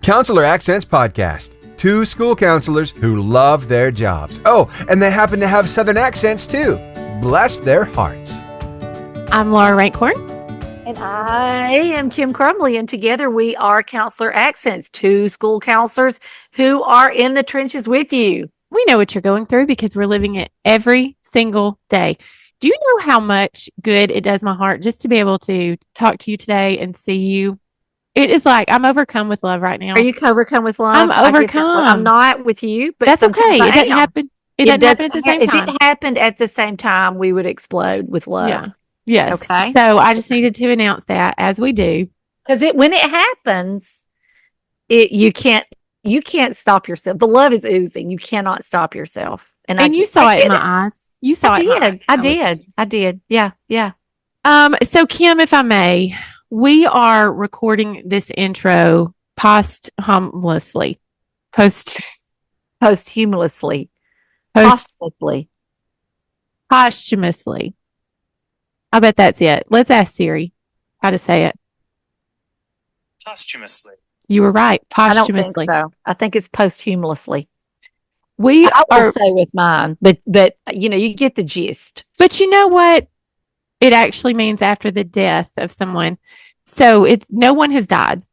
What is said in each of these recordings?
Counselor Accents Podcast. Two school counselors who love their jobs. Oh, and they happen to have Southern accents too. Bless their hearts. I'm Laura Rankhorn. And I am Kim Crumley, and together we are Counselor Accents, two school counselors who are in the trenches with you. We know what you're going through because we're living it every single day. Do you know how much good it does my heart just to be able to talk to you today and see you? It is like I'm overcome with love right now. Are you overcome with love? I'm overcome. I'm not with you, but that's okay. It doesn't happen. It doesn't happen at the same time. If it happened at the same time, we would explode with love. Yeah. Yes. Okay. So I just needed to announce that as we do, because when it happens, you can't stop yourself. The love is oozing. You cannot stop yourself. And you saw it in my eyes. You saw it. I did. Yeah. So Kim, if I may, we are recording this intro posthumously. Posthumously. I bet that's it. Let's ask Siri how to say it. Posthumously. You were right. Posthumously. I don't think so. I think it's posthumously. I will say with mine, but you get the gist. But you know what? It actually means after the death of someone. So no one has died.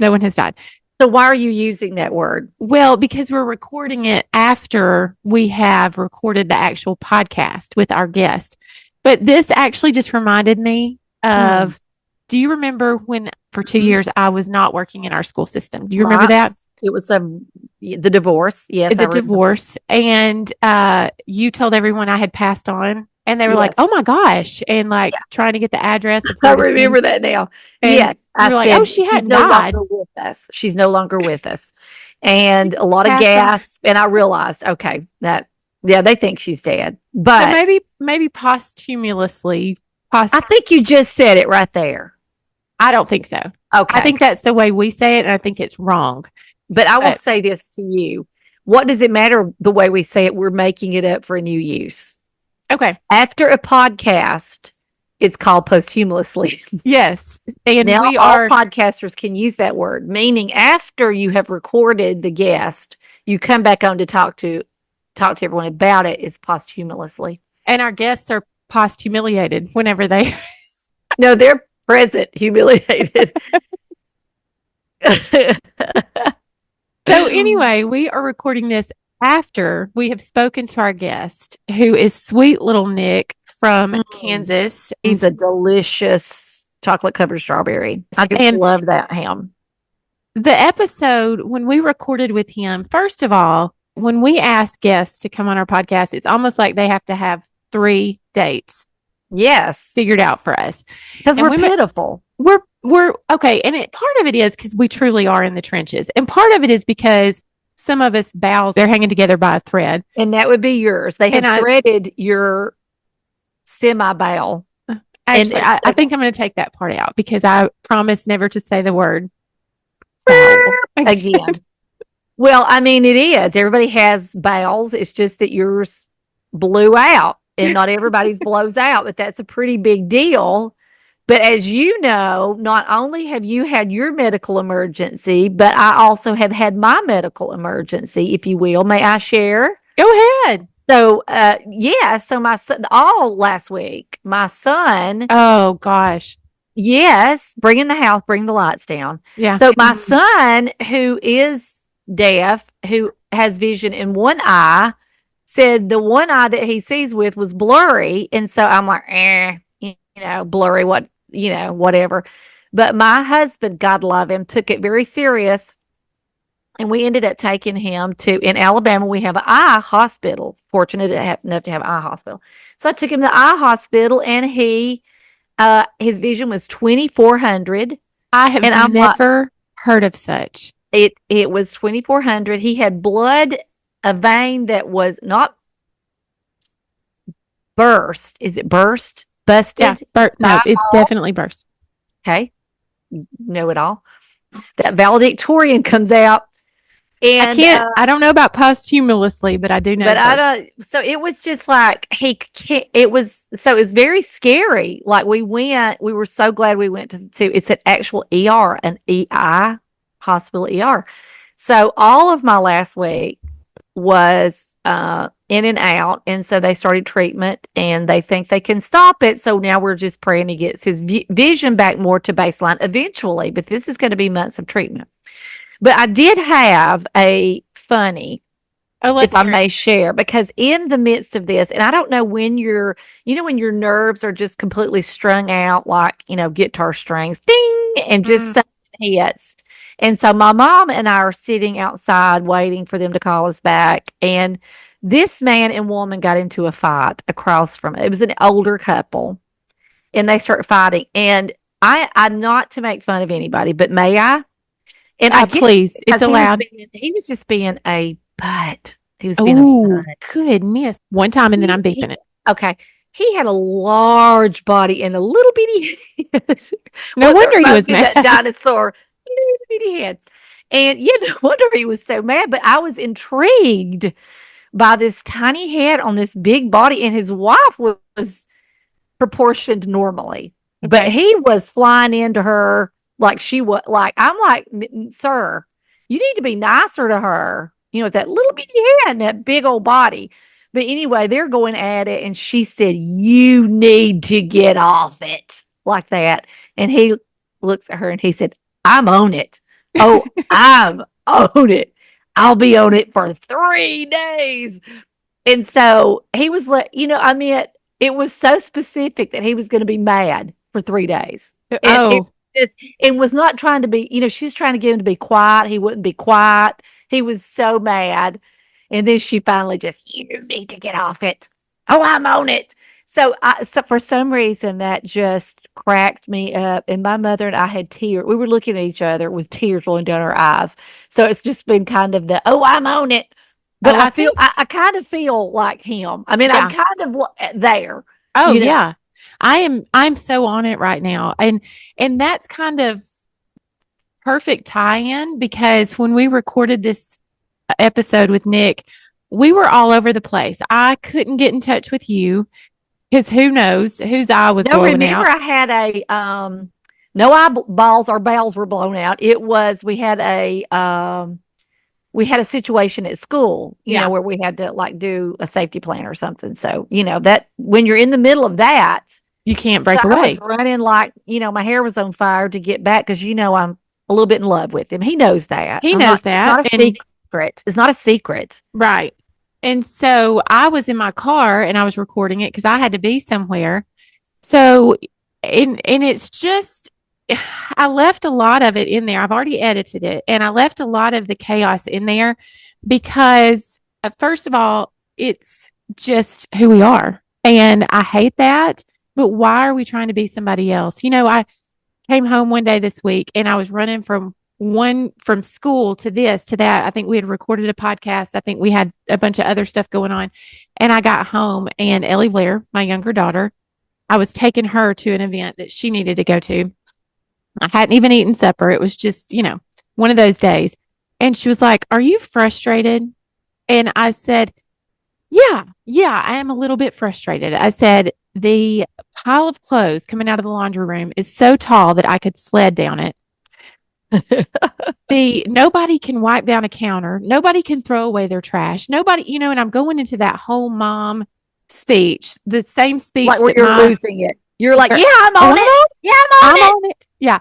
No one has died. So why are you using that word? Well, because we're recording it after we have recorded the actual podcast with our guest. But this actually just reminded me of, do you remember when for 2 years I was not working in our school system? Do you remember that? It was the divorce. Yes. The divorce. And you told everyone I had passed on. And they were like, oh my gosh. And trying to get the address. I remember that now. And yes. I said, oh, she hadn't died. With us. She's no longer with us. And a lot of gasps. And I realized, okay, they think she's dead. But maybe posthumously. I think you just said it right there. I don't think so. Okay. I think that's the way we say it. And I think it's wrong. But I will say this to you. What does it matter the way we say it? We're making it up for a new use. Okay. After a podcast, it's called posthumously. Yes. And now all podcasters can use that word, meaning after you have recorded the guest, you come back on to talk to everyone about it is posthumously. And our guests are humiliated whenever they No, they're present humiliated. So anyway, we are recording this after we have spoken to our guest, who is sweet little Nick from Kansas. He's a delicious chocolate-covered strawberry. I just love that ham. The episode, when we recorded with him, first of all, when we ask guests to come on our podcast, it's almost like they have to have 3 dates. Yes. Figured out for us. Because we're pitiful. We're okay. And part of it is because we truly are in the trenches. And part of it is because some of us bowels, they're hanging together by a thread. And that would be yours. They have threaded your semi-bowel. Actually, I think I'm going to take that part out because I promise never to say the word bowel again. Well, I mean, it is. Everybody has bowels. It's just that yours blew out and not everybody's blows out, but that's a pretty big deal. But as you know, not only have you had your medical emergency, but I also have had my medical emergency, if you will. May I share? Go ahead. So, so my son, all last week, my son. Oh, gosh. Yes. Bring in the house, bring the lights down. Yeah. So my son, who is deaf, who has vision in one eye, said the one eye that he sees with was blurry. And so I'm like, blurry, whatever. But my husband, God love him, took it very serious. And we ended up taking him in Alabama, we have an eye hospital. Fortunate enough to have an eye hospital. So I took him to the eye hospital and his vision was 2400. I have never heard of such. It was 2400. He had blood, a vein that was not burst. Is it burst? Busted? Yeah, no, it's definitely burst. Okay. Know it all. That valedictorian comes out. And I don't know about posthumously, but I do know. But I don't. So it was just like it was very scary. Like we were so glad we went to it's an actual ER, an EI. hospital ER. So all of my last week was in and out. And so they started treatment and they think they can stop it. So now we're just praying he gets his vision back more to baseline eventually. But this is going to be months of treatment. But I did have a funny, if I may share, because in the midst of this, and I don't know when when your nerves are just completely strung out, like, guitar strings, ding, and just something hits. And so my mom and I are sitting outside waiting for them to call us back. And this man and woman got into a fight across from it. It was an older couple and they start fighting. And I'm not to make fun of anybody, but may I? And please, it's allowed. He was just being a butt. He was being a butt. Goodness. One time and then I'm beeping it. Okay. He had a large body and a little bitty head. No wonder he was mad. That dinosaur. Little bitty head. And no wonder he was so mad. But I was intrigued by this tiny head on this big body. And his wife was proportioned normally. Okay. But he was flying into her like she was. Like, I'm like, sir, you need to be nicer to her. With that little bitty head and that big old body. But anyway, they're going at it. And she said, you need to get off it, like that. And he looks at her and he said, I'm on it. Oh, I'm on it. I'll be on it for 3 days. And so he was like, it was so specific that he was going to be mad for 3 days. And was not trying to be, she's trying to get him to be quiet. He wouldn't be quiet. He was so mad. And then she finally you need to get off it. Oh, I'm on it. So for some reason, that just cracked me up. And my mother and I had tears. We were looking at each other with tears rolling down our eyes. So it's just been kind of I'm on it. But I kind of feel like him. I mean, I'm kind of there. Oh, yeah. I'm so on it right now. And that's kind of perfect tie-in, because when we recorded this episode with Nick, we were all over the place. I couldn't get in touch with you because who knows whose eye was blowing out. I had no eyeballs or bells were blown out. It was, we had a situation at school, where we had to do a safety plan or something. So, that when you're in the middle of that, you can't break away. I was running my hair was on fire to get back because, I'm a little bit in love with him. He knows that. He knows that. It's not a secret. It's not a secret. Right. And so I was in my car and I was recording it because I had to be somewhere. So, and it's just, I left a lot of it in there. I've already edited it and I left a lot of the chaos in there because first of all, it's just who we are. And I hate that. But why are we trying to be somebody else? I came home one day this week and I was running from school to this, to that. I think we had recorded a podcast. I think we had a bunch of other stuff going on. And I got home and Ellie Blair, my younger daughter, I was taking her to an event that she needed to go to. I hadn't even eaten supper. It was just, one of those days. And she was like, are you frustrated? And I said, yeah, I am a little bit frustrated. I said, the pile of clothes coming out of the laundry room is so tall that I could sled down it. Nobody can wipe down a counter. Nobody can throw away their trash. Nobody, and I'm going into that whole mom speech, the same speech. Like where you're losing it. You're like, yeah, I'm on it. Yeah, I'm on it. Yeah.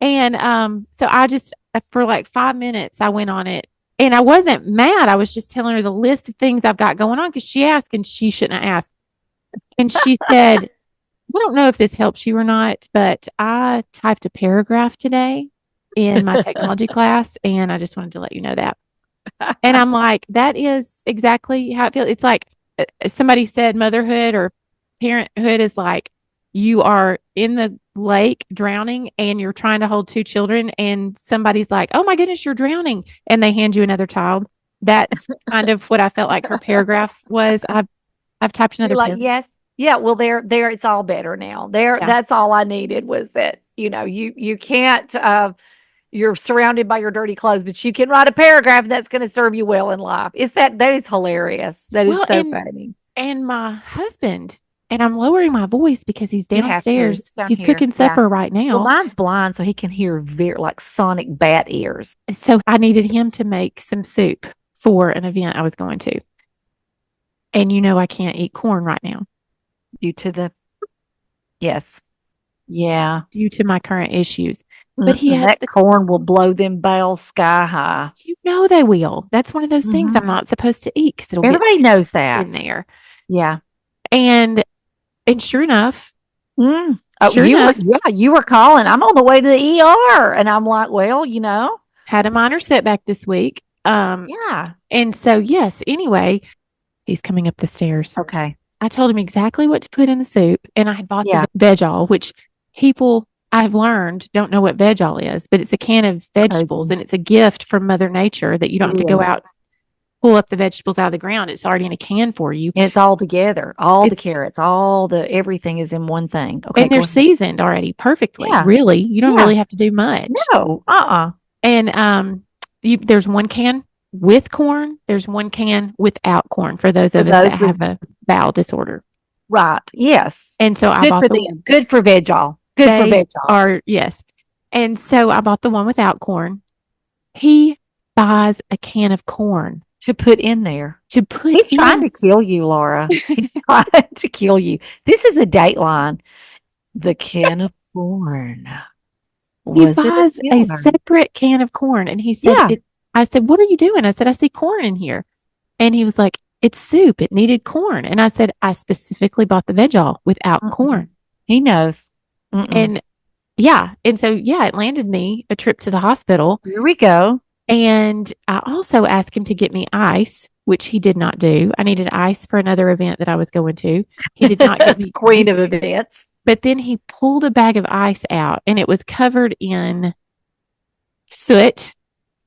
And so I just, for 5 minutes, I went on it. And I wasn't mad. I was just telling her the list of things I've got going on because she asked and she shouldn't have asked. And she said, I don't know if this helps you or not, but I typed a paragraph today in my technology class, and I just wanted to let you know that. And I'm like, that is exactly how it feels. It's like somebody said motherhood or parenthood is like you are in the lake drowning and you're trying to hold 2 children and somebody's like, oh my goodness, you're drowning. And they hand you another child. That's kind of what I felt like her paragraph was. I've typed another paragraph. Yes. Yeah, well, there, it's all better now. That's all I needed was that, you can't, you're surrounded by your dirty clothes, but you can write a paragraph that's going to serve you well in life. That is hilarious. That is so funny. And my husband And I'm lowering my voice because he's You have to. downstairs. It's down He's here. cooking Yeah. supper right Well, now. mine's blind, so he can hear very like sonic bat ears. So I needed him to make some soup for an event I was going to. And I can't eat corn right now Due to the yes. Yeah. due to my current issues. But he has that corn will blow them bales sky high. they will. That's one of those things I'm not supposed to eat because it'll Everybody knows get that. in there. Yeah. And sure enough, Oh, Sure enough. you were calling. I'm on the way to the ER, and I'm like, well, had a minor setback this week. yeah. And so yes, anyway, he's coming up the stairs. Okay. I told him exactly what to put in the soup, and I had bought Yeah. the veg-all, which people I've learned don't know what veg-all is, but it's a can of vegetables, and it's a gift from Mother Nature that you don't have to go out and pull up the vegetables out of the ground. It's already in a can for you. And it's all together. The carrots, everything is in one thing. Okay. And they're seasoned already perfectly. Yeah. Really. You don't really have to do much. No. And there's one can with corn. There's one can without corn for those of us that have a bowel disorder. Right. Yes. And so I bought them. Good for veg-all. Good for veg-all. Yes. And so I bought the one without corn. He buys a can of corn to put in there. He's trying to kill you, Laura. He's trying to kill you. This is a Dateline. The can of corn. He buys a separate can of corn, and he said, I said, what are you doing? I said, I see corn in here. And he was like, it's soup. It needed corn. And I said, I specifically bought the veg-all without corn. He knows. And and so, it landed me a trip to the hospital. Here we go. And I also asked him to get me ice, which he did not do. I needed ice for another event that I was going to. He did not get me queen of events. But then he pulled a bag of ice out, and it was covered in soot,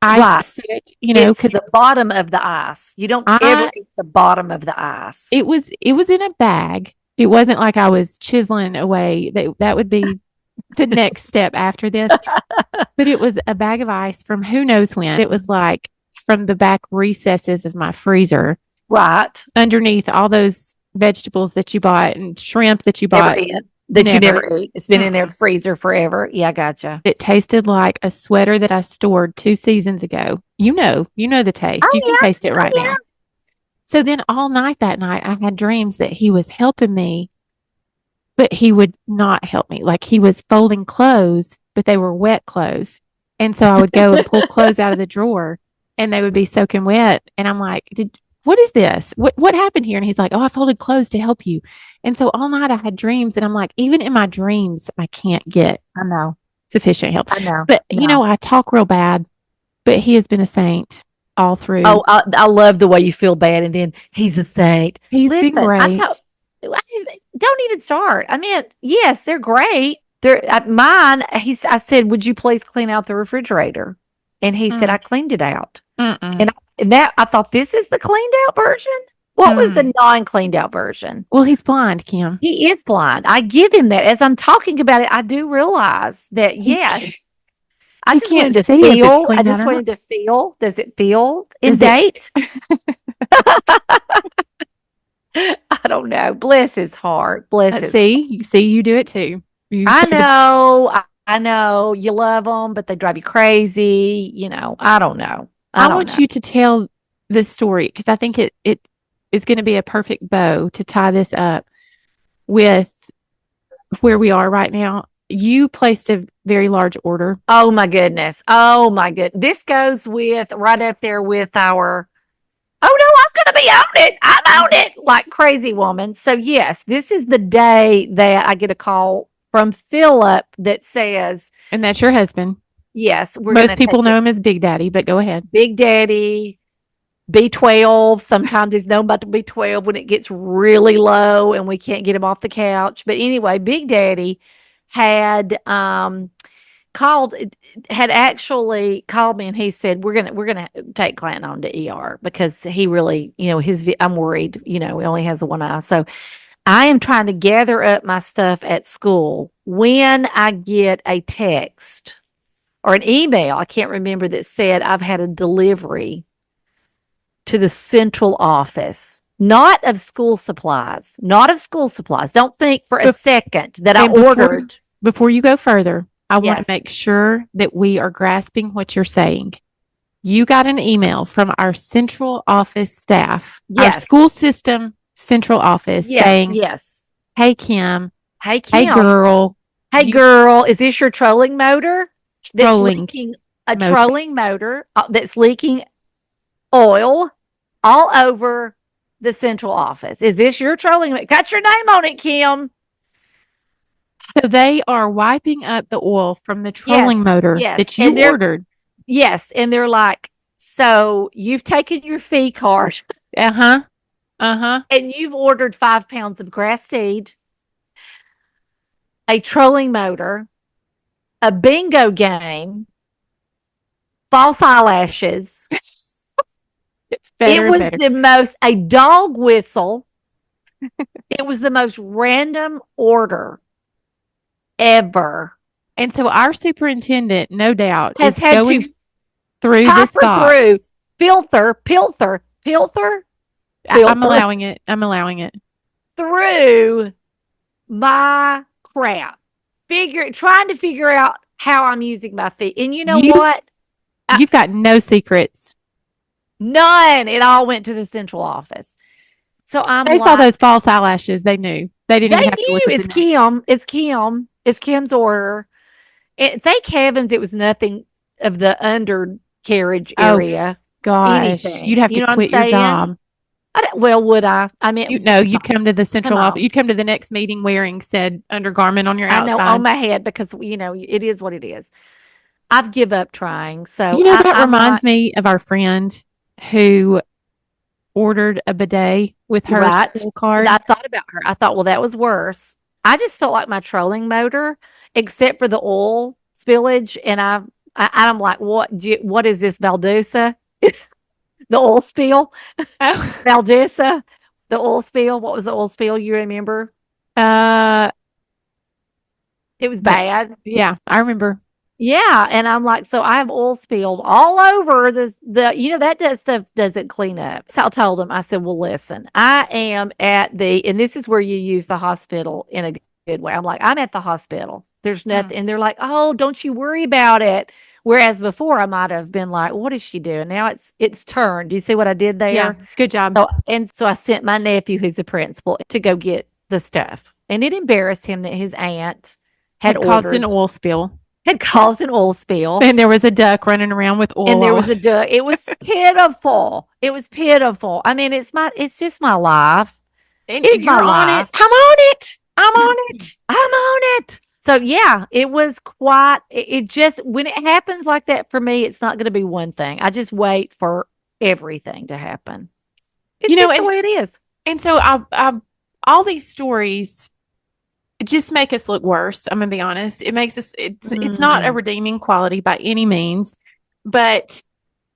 soot, because the bottom of the ice. You don't ever eat the bottom of the ice. It was in a bag. It wasn't like I was chiseling away. That would be the next step after this. But it was a bag of ice from who knows when. It was like from the back recesses of my freezer. Right. Underneath all those vegetables that you bought and shrimp that you bought. You never ate. It's been in their freezer forever. Yeah, gotcha. It tasted like a sweater that I stored 2 seasons ago. You know the taste. You can taste it right now. So then all night that night, I had dreams that he was helping me, but he would not help me. Like he was folding clothes, but they were wet clothes. And so I would go and pull clothes out of the drawer, and they would be soaking wet. And I'm like, what is this? What happened here? And he's like, oh, I folded clothes to help you. And so all night I had dreams, and I'm like, even in my dreams, I can't get sufficient help. I know. But, I talk real bad, but he has been a saint all through. Oh, I love the way you feel bad. And then he's a saint. He's been great. Don't even start. I mean, yes, they're great. They're mine. I said, would you please clean out the refrigerator? And he said, I cleaned it out. And that I thought, this is the cleaned out version. What was the non-cleaned out version? Well, he's blind, Kim. He is blind. I give him that. As I'm talking about it, I do realize that, yes. I just wanted to feel. I just wanted to feel. Does it feel in date? I don't know. Bless his heart. Bless his heart. See, you do it too. I know. I know. You love them, but they drive you crazy. I don't know. I want you to tell this story because I think it is going to be a perfect bow to tie this up with where we are right now. You placed a very large order. Oh my goodness. This goes with right up there with our, oh no, I'm going to be on it. I'm on it like crazy woman. So yes, this is the day that I get a call from Philip that says, and that's your husband. Yes. Most people know him as Big Daddy, but go ahead. Big Daddy, B12. Sometimes he's known about the B12 when it gets really low and we can't get him off the couch. But anyway, Big Daddy had actually called me, and he said, we're gonna take Clanton on to ER because he really, I'm worried, he only has the one eye. So I am trying to gather up my stuff at school when I get a text or an email, I can't remember, that said I've had a delivery to the central office not of school supplies. Not of school supplies. Don't think for a Bef- second that I and before- ordered. Before you go further, I want to Yes. make sure that we are grasping what you're saying. You got an email from our central office staff, our Yes. school system central office Yes, saying, yes. hey, Kim, Hey, hey, Kim. girl, Hey, you- girl, is this your trolling motor? That's Trolling leaking a motor. trolling motor that's leaking oil all over the central office. Is this your trolling motor? Got your name on it, Kim. So they are wiping up the oil from the trolling motor yes. that you And they're- ordered. Yes, and they're like, so you've taken your fee card Uh-huh. Uh-huh. and you've ordered 5 pounds of grass seed, a trolling motor, a bingo game, false eyelashes. It's better. It was better. the most, a dog whistle. It was the most random order ever. And so our superintendent, no doubt, Has is had going to through this pepper box. through, pilfer I'm allowing it. I'm allowing it. through my crap. Trying to figure out how I'm using my feet. And you know what? You've got no secrets. None. It all went to the central office. So They saw those false eyelashes. They knew. They didn't They even have to knew look at it's the name. Kim. It's Kim. It's Kim's order. Thank heavens it was nothing of the undercarriage area. Gosh, anything. you'd have You know to what I'm quit your saying? job. Well, would I? I mean, You'd come to the central Come on. office. You'd come to the next meeting wearing said undergarment on your I outside. know on my head because it is what it is. I've give up trying. So That I'm reminds not- me of our friend who ordered a bidet with her Right. school card. I thought about her. I thought, well, that was worse. I just felt like my trolling motor, except for the oil spillage, and I'm like, what is this, Valdusa? The oil spill, Oh. Valdusa, the oil spill. What was the oil spill? You remember? It was bad. Yeah, I remember. Yeah, and I'm like, so I have oil spilled all over that stuff doesn't clean up. So I told him, I said, well, listen, I am and this is where you use the hospital in a good way. I'm like, I'm at the hospital. There's nothing, and they're like, oh, don't you worry about it. Whereas before I might have been like, what is she doing? Now it's turned. Do you see what I did there? Yeah, good job. So I sent my nephew, who's a principal, to go get the stuff, and it embarrassed him that his aunt had caused an oil spill. Had caused an oil spill. And there was a duck running around with oil. And there was a duck. It was pitiful. It was pitiful. I mean, it's just my life. It's my life. I'm on it. I'm on it. I'm on it. So yeah, it was quite, it just, when it happens like that for me, it's not going to be one thing. I just wait for everything to happen. It's just the way it is. And so all these stories just make us look worse. I'm gonna be honest. It makes us. It's not a redeeming quality by any means, but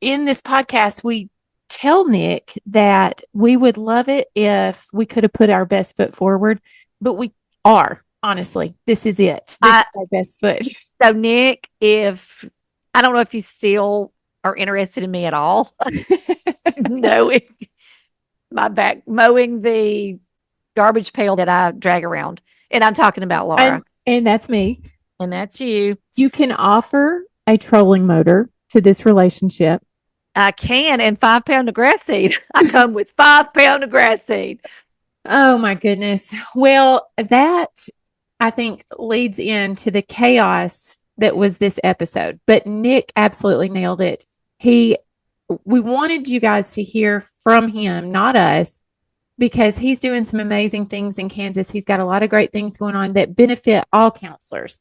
in this podcast, we tell Nick that we would love it if we could have put our best foot forward, but we are. Honestly, this is it. This is our best foot. So Nick, if I don't know if you still are interested in me at all, knowing my back mowing the garbage pail that I drag around. And I'm talking about Laura. And that's me. And that's you. You can offer a trolling motor to this relationship. I can. And 5 pounds of grass seed. I come with 5 pounds of grass seed. Oh, my goodness. Well, that, I think, leads into the chaos that was this episode. But Nick absolutely nailed it. We wanted you guys to hear from him, not us, because he's doing some amazing things in Kansas. He's got a lot of great things going on that benefit all counselors,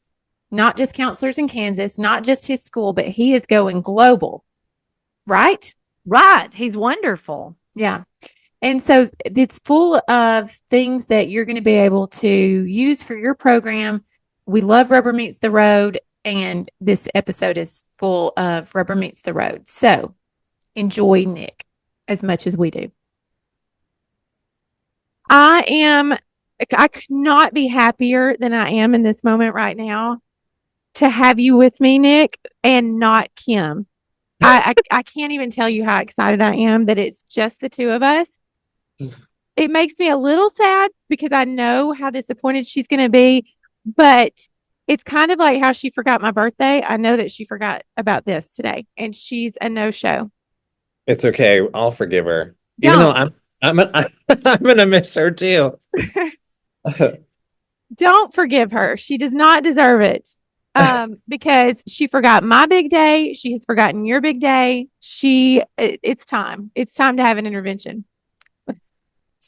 not just counselors in Kansas, not just his school, but he is going global, right? Right. He's wonderful. Yeah. And so it's full of things that you're going to be able to use for your program. We love Rubber Meets the Road, and this episode is full of Rubber Meets the Road. So enjoy Nick as much as we do. I could not be happier than I am in this moment right now to have you with me, Nick, and not Kim. I can't even tell you how excited I am that it's just the two of us. it makes me a little sad because I know how disappointed she's going to be, but it's kind of like how she forgot my birthday. I know that she forgot about this today, and she's a no-show. It's okay. I'll forgive her. Even though Don't. I'm gonna miss her too. Don't forgive her. She does not deserve it. Because she forgot my big day. She has forgotten your big day. It's time. It's time to have an intervention.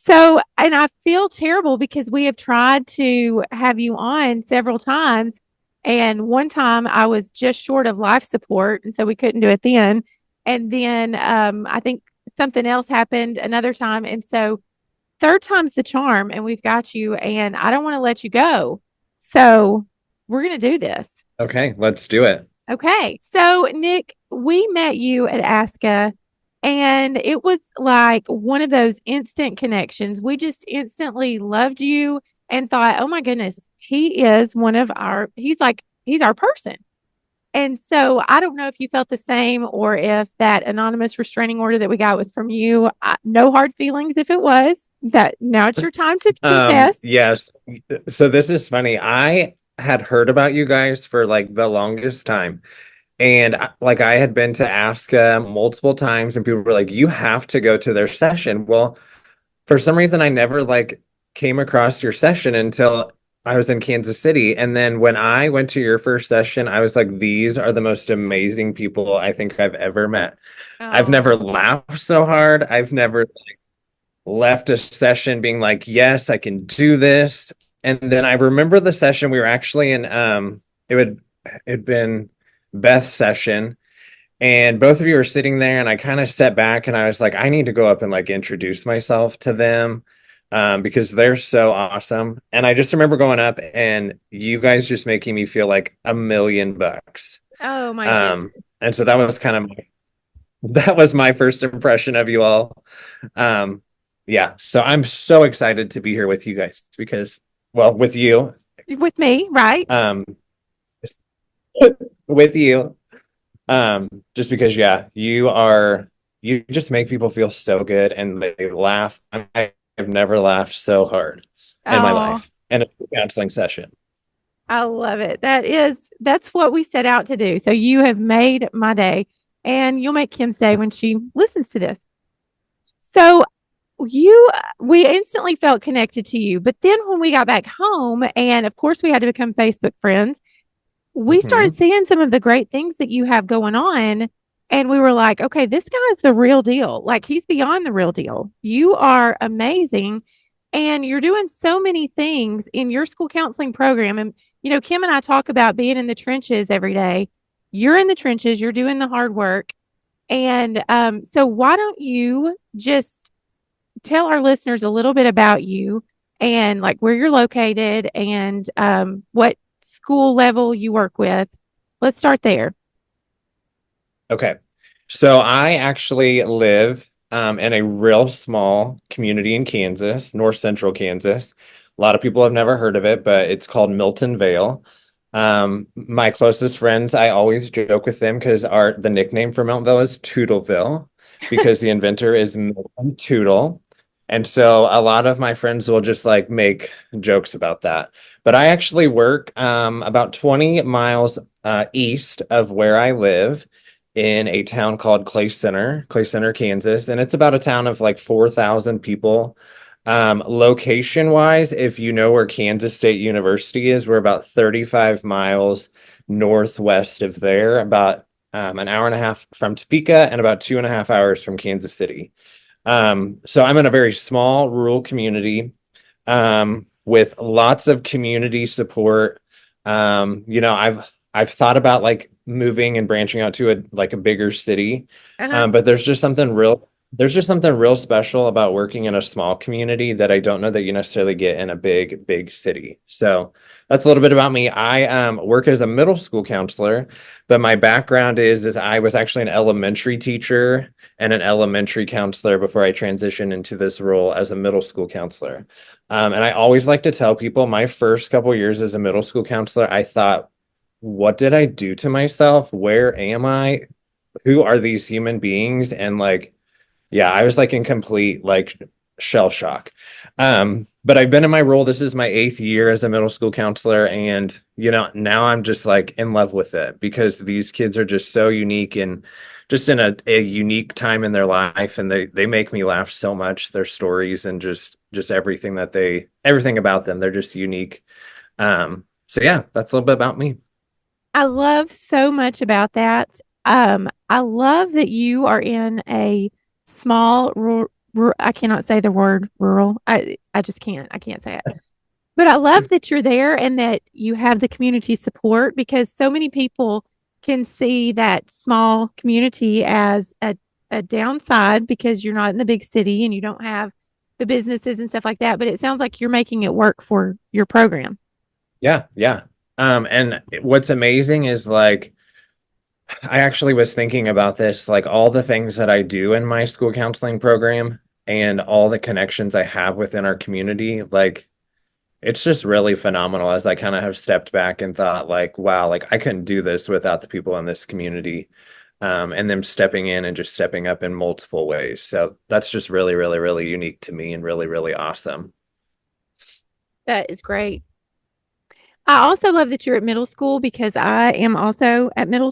So, and I feel terrible because we have tried to have you on several times. And one time I was just short of life support. And so we couldn't do it then. And then I think something else happened another time. And so third time's the charm, and we've got you. And I don't want to let you go. So we're going to do this. Okay, let's do it. Okay. So, Nick, we met you at ASCA, and it was like one of those instant connections. We just instantly loved you and thought, oh my goodness, he's our person. And so I don't know if you felt the same or if that anonymous restraining order that we got was from you. No hard feelings if it was. That now it's your time to confess. Yes. So this is funny. I had heard about you guys for like the longest time. And like I had been to ASCA multiple times and people were like, you have to go to their session. Well, for some reason, I never like came across your session until I was in Kansas City. And then when I went to your first session, I was like, these are the most amazing people I think I've ever met. I've never laughed so hard. I've never like, left a session being like, yes, I can do this. And then I remember the session we were actually in, it'd been Beth's session. And both of you were sitting there, and I kind of stepped back and I was like, I need to go up and like introduce myself to them because they're so awesome. And I just remember going up and you guys just making me feel like $1,000,000. Oh my goodness. And so that was my first impression of you all. Yeah, so I'm so excited to be here with you guys because, well, with you. With me, right? With you. Just because, yeah, you just make people feel so good and they laugh. I have never laughed so hard in my life in a counseling session. I love it. That's what we set out to do. So you have made my day, and you'll make Kim's day when she listens to this. So we instantly felt connected to you. But then when we got back home, and of course we had to become Facebook friends, we started seeing some of the great things that you have going on. And we were like, okay, this guy's the real deal. Like, he's beyond the real deal. You are amazing. And you're doing so many things in your school counseling program. And, Kim and I talk about being in the trenches every day. You're in the trenches, you're doing the hard work. And so why don't you just tell our listeners a little bit about you and like where you're located and what school level you work with. Let's start there. Okay. So I actually live in a real small community in Kansas, north central Kansas. A lot of people have never heard of it, but it's called Milton Vale. My closest friends, I always joke with them because the nickname for Milton Vale is Toodleville because the inventor is Milton Toodle. And so a lot of my friends will just like make jokes about that. But I actually work about 20 miles east of where I live in a town called Clay Center, Kansas. And it's about a town of like 4,000 people. Location wise, if you know where Kansas State University is, we're about 35 miles northwest of there, about an hour and a half from Topeka and about 2.5 hours from Kansas City. So I'm in a very small rural community with lots of community support. I've thought about like moving and branching out to a bigger city, but there's just something real special about working in a small community that I don't know that you necessarily get in a big city. So that's a little bit about me. I work as a middle school counselor, but my background is I was actually an elementary teacher and an elementary counselor before I transitioned into this role as a middle school counselor. And I always like to tell people my first couple years as a middle school counselor, I thought, what did I do to myself? Where am I? Who are these human beings? And like, yeah, I was like in complete like shell shock. But I've been in my role. This is my 8th year as a middle school counselor. And, now I'm just like in love with it because these kids are just so unique and just in a unique time in their life. And they make me laugh so much, their stories and just everything about them. They're just unique. So yeah, that's a little bit about me. I love so much about that. I love that you are in a small I cannot say the word rural. I just can't. I can't say it. But I love that you're there and that you have the community support because so many people can see that small community as a downside because you're not in the big city and you don't have the businesses and stuff like that. But it sounds like you're making it work for your program. Yeah, yeah. And what's amazing is like I actually was thinking about this, like all the things that I do in my school counseling program and all the connections I have within our community, like it's just really phenomenal as I kind of have stepped back and thought like, wow, like I couldn't do this without the people in this community. And them stepping in and just stepping up in multiple ways. So that's just really, really, really unique to me and really, really awesome. That is great. I also love that you're at middle school because I am also at middle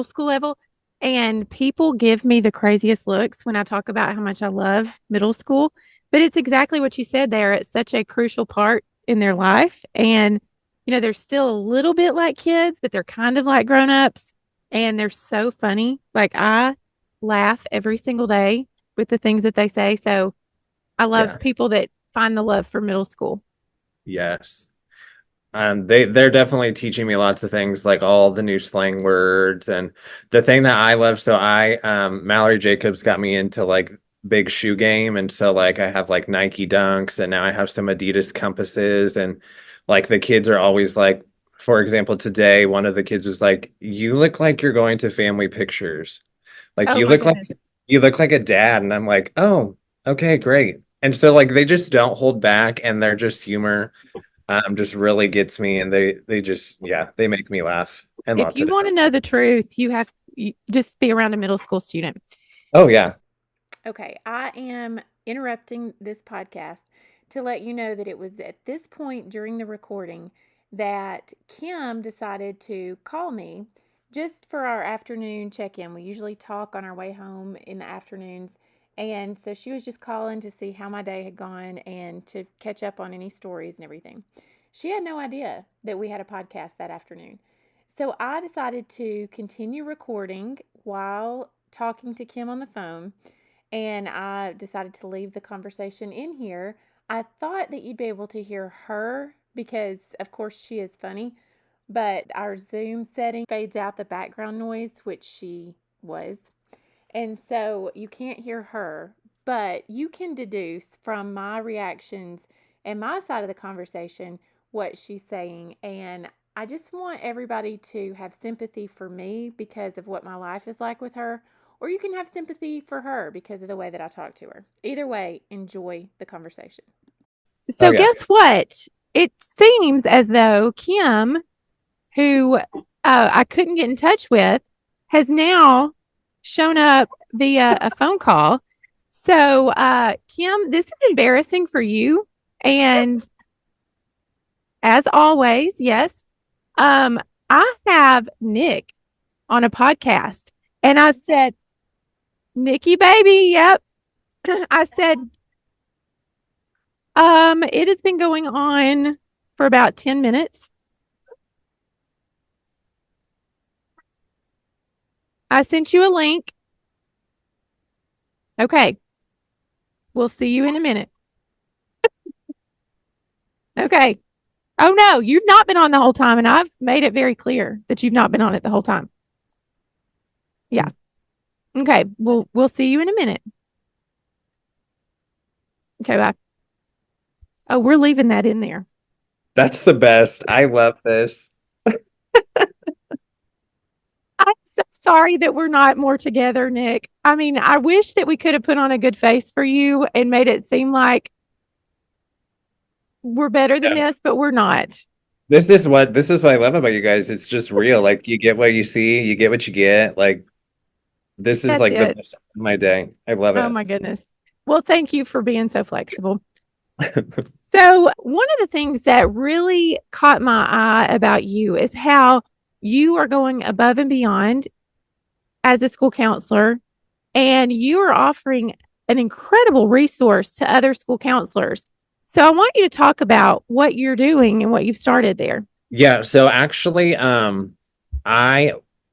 school level and people give me the craziest looks when I talk about how much I love middle school. But it's exactly what you said there. It's such a crucial part in their life. And, they're still a little bit like kids, but they're kind of like grown-ups and they're so funny. Like I laugh every single day with the things that they say. So I love Yeah. people that find the love for middle school. Yes. They're definitely teaching me lots of things, like all the new slang words. And the thing that I love, so Mallory Jacobs got me into like big shoe game. And so like I have like Nike Dunks and now I have some Adidas compasses and like the kids are always like, for example, today, one of the kids was like, you look like you're going to family pictures. Like Oh my goodness. you look like a dad. And I'm like, oh, okay, great. And so like they just don't hold back and they're just humor just really gets me and they just they make me laugh and If lots of you want to different. know the truth, you just be around a middle school student. Oh yeah. Okay, I am interrupting this podcast to let you know that it was at this point during the recording that Kim decided to call me just for our afternoon check in. We usually talk on our way home in the afternoons. And so she was just calling to see how my day had gone and to catch up on any stories and everything. She had no idea that we had a podcast that afternoon. So I decided to continue recording while talking to Kim on the phone and I decided to leave the conversation in here. I thought that you'd be able to hear her because, of course, she is funny, but our Zoom setting fades out the background noise, which she was. And so you can't hear her, but you can deduce from my reactions and my side of the conversation what she's saying. And I just want everybody to have sympathy for me because of what my life is like with her, or you can have sympathy for her because of the way that I talk to her. Either way, enjoy the conversation. Oh So, yeah. guess what? It seems as though Kim, who I couldn't get in touch with, has now shown up via a phone call. So, Kim, this is embarrassing for you. And as always, yes, I have Nick on a podcast. And I said, Nikki, baby, yep. I said, it has been going on for about 10 minutes. I sent you a link. Okay. We'll see you in a minute. Okay. Oh no, you've not been on the whole time, and I've made it very clear that you've not been on it the whole time. Yeah. Okay. We'll see you in a minute. Okay, bye. Oh, we're leaving that in there. That's the best. I love this. I'm so sorry that we're not more together, Nick. I mean, I wish that we could have put on a good face for you and made it seem like we're better than this, but we're not. This is what I love about you guys. It's just real. Like you get what you see, you get what you get. Like this is That's like the it. best of my day. I love Oh it. my goodness. Well, thank you for being so flexible. So, one of the things that really caught my eye about you is how you are going above and beyond as a school counselor, and you are offering an incredible resource to other school counselors. So, I want you to talk about what you're doing and what you've started there. Yeah, so actually, I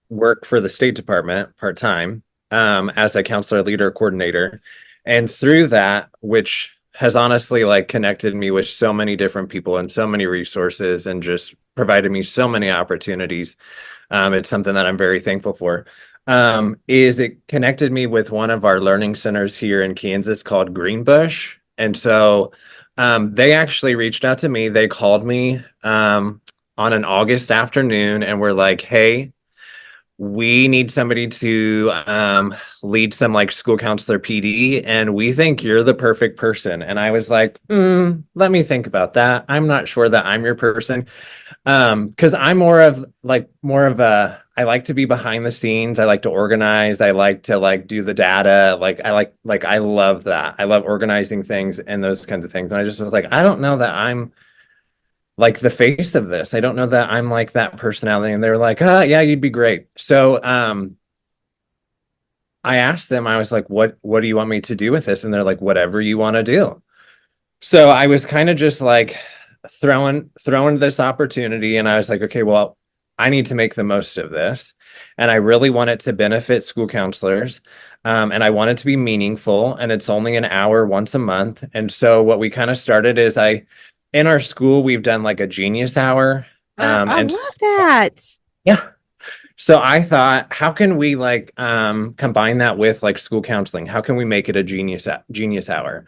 work for the State Department part-time, as a counselor leader coordinator. And through that, which has honestly like connected me with so many different people and so many resources and just provided me so many opportunities. It's something that I'm very thankful for. Is it connected me with one of our learning centers here in Kansas called Greenbush. And so they actually reached out to me. They called me on an August afternoon and were like, hey, we need somebody to lead some like school counselor PD, and we think you're the perfect person. And I was like, let me think about that. I'm not sure that I'm your person. Because I'm more of a, I like to be behind the scenes. I like to organize. I like to like do the data. I love that. I love organizing things and those kinds of things. And I just was like, I don't know that I'm like the face of this. I don't know that I'm like that personality. And they're like, yeah, you'd be great. So I asked them, I was like, what do you want me to do with this? And they're like, whatever you want to do. So I was kind of just like throwing this opportunity, and I was like, okay, well, I need to make the most of this. And I really want it to benefit school counselors. And I want it to be meaningful. And it's only an hour once a month. And so what we kind of started is in our school, we've done like a genius hour. I love that. Yeah. So I thought, how can we like combine that with like school counseling? How can we make it a genius hour?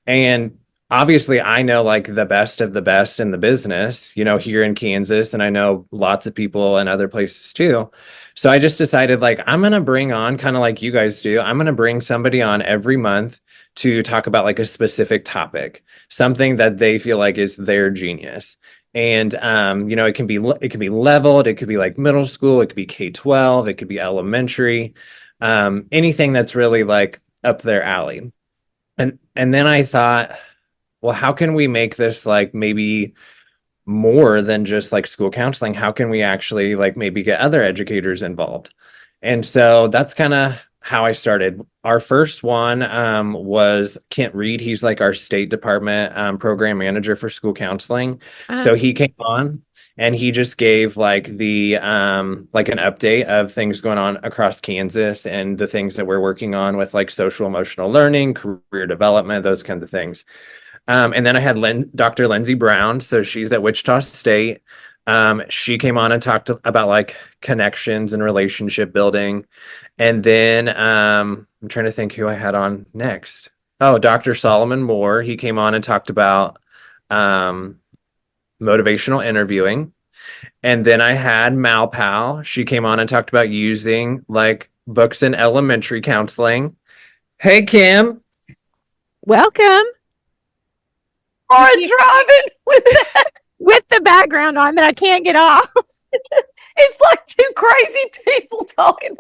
And obviously I know like the best of the best in the business, here in Kansas, and I know lots of people in other places too. So I just decided like, I'm going to bring on, kind of like you guys do, I'm going to bring somebody on every month to talk about like a specific topic, something that they feel like is their genius. And it can be leveled, it could be like middle school, it could be K-12, it could be elementary, anything that's really like up their alley. And then I thought, well, how can we make this like maybe more than just like school counseling? How can we actually like maybe get other educators involved? And so that's kind of how I started. Our first one was Kent Reed. He's like our State Department program manager for school counseling. So he came on and he just gave like the like an update of things going on across Kansas and the things that we're working on with like social emotional learning, career development, those kinds of things. And then I had Dr. Lindsay Brown. So she's at Wichita State. She came on and talked about like connections and relationship building. And then I'm trying to think who I had on next. Oh, Dr. Solomon Moore. He came on and talked about motivational interviewing. And then I had Malpal. She came on and talked about using like books in elementary counseling. Hey, Kim. Welcome. Or driving with the background on that I can't get off. It's like two crazy people talking.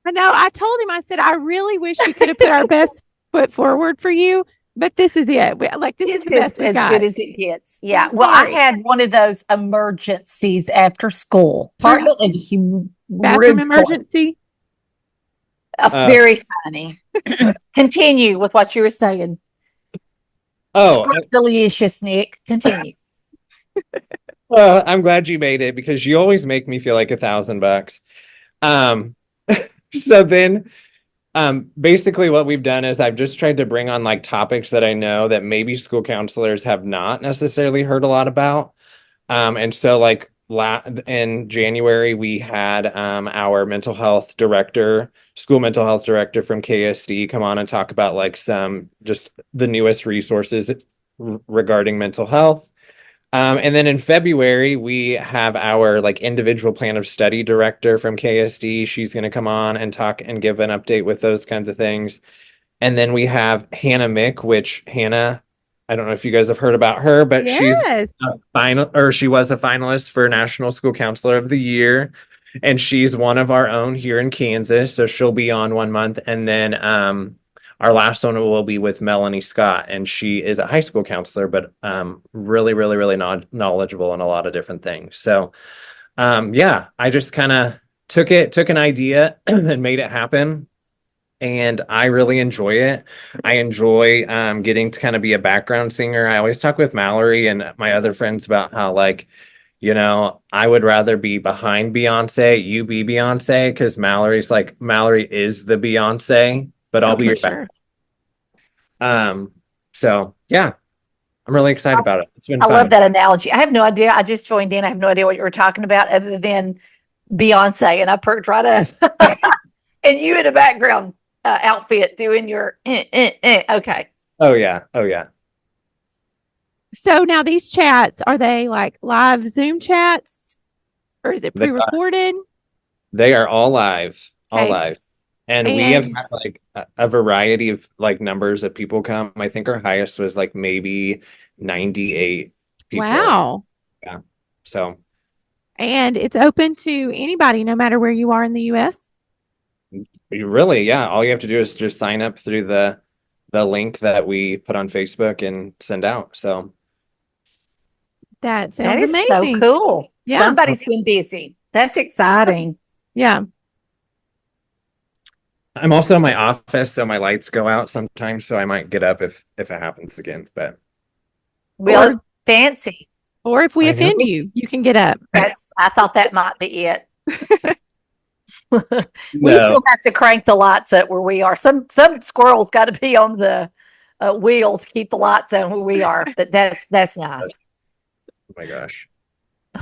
I know. I told him, I said, I really wish we could have put our best foot forward for you, but this is it. This is the best we got. As good as it gets. Yeah. Well, I had one of those emergencies after school. Bathroom emergency. Very funny. Continue with what you were saying. Delicious, Nick. Continue. Well, I'm glad you made it because you always make me feel like $1,000. So then basically what we've done is I've just tried to bring on like topics that I know that maybe school counselors have not necessarily heard a lot about. And so like in January, we had our mental health director, school mental health director from KSD come on and talk about like some just the newest resources regarding mental health. And then in February, we have our like individual plan of study director from KSD. She's going to come on and talk and give an update with those kinds of things. And then we have Hannah Mick, which Hannah, I don't know if you guys have heard about her, but she's she was a finalist for National School Counselor of the Year. And she's one of our own here in Kansas. So she'll be on 1 month. And then our last one will be with Melanie Scott, and she is a high school counselor, but really, really, really knowledgeable in a lot of different things. So yeah, I just kind of took an idea and made it happen. And I really enjoy it. I enjoy getting to kind of be a background singer. I always talk with Mallory and my other friends about how, like, I would rather be behind Beyonce, you be Beyonce, because Mallory is the Beyonce, but I'll Oh, be for your sure. So yeah, I'm really excited about it. It's been I love fun. that analogy. I have no idea. I just joined in. I have no idea what you were talking about other than Beyonce, and I perked right up. And you in a background outfit doing your okay. Oh yeah. Oh yeah. So now these chats, are they like live Zoom chats or is it They pre-recorded? They are all live, all Okay. live. And we have And had like a variety of like numbers of people come. I think our highest was like maybe 98 people. wow. Yeah. So And it's open to anybody, no matter where you are in the US. yeah, all you have to do is just sign up through the link that we put on Facebook and send out. So That That sounds is so amazing. cool. Yeah. Somebody's been busy. That's exciting. Yeah. I'm also in my office, so my lights go out sometimes, so I might get up if it happens again. But Well, Or fancy. or if we I know. offend you, you can get up. I thought that might be it. We No. still have to crank the lights up where we are. Some squirrels got to be on the wheel to keep the lights on where we are. But that's nice. Oh my gosh.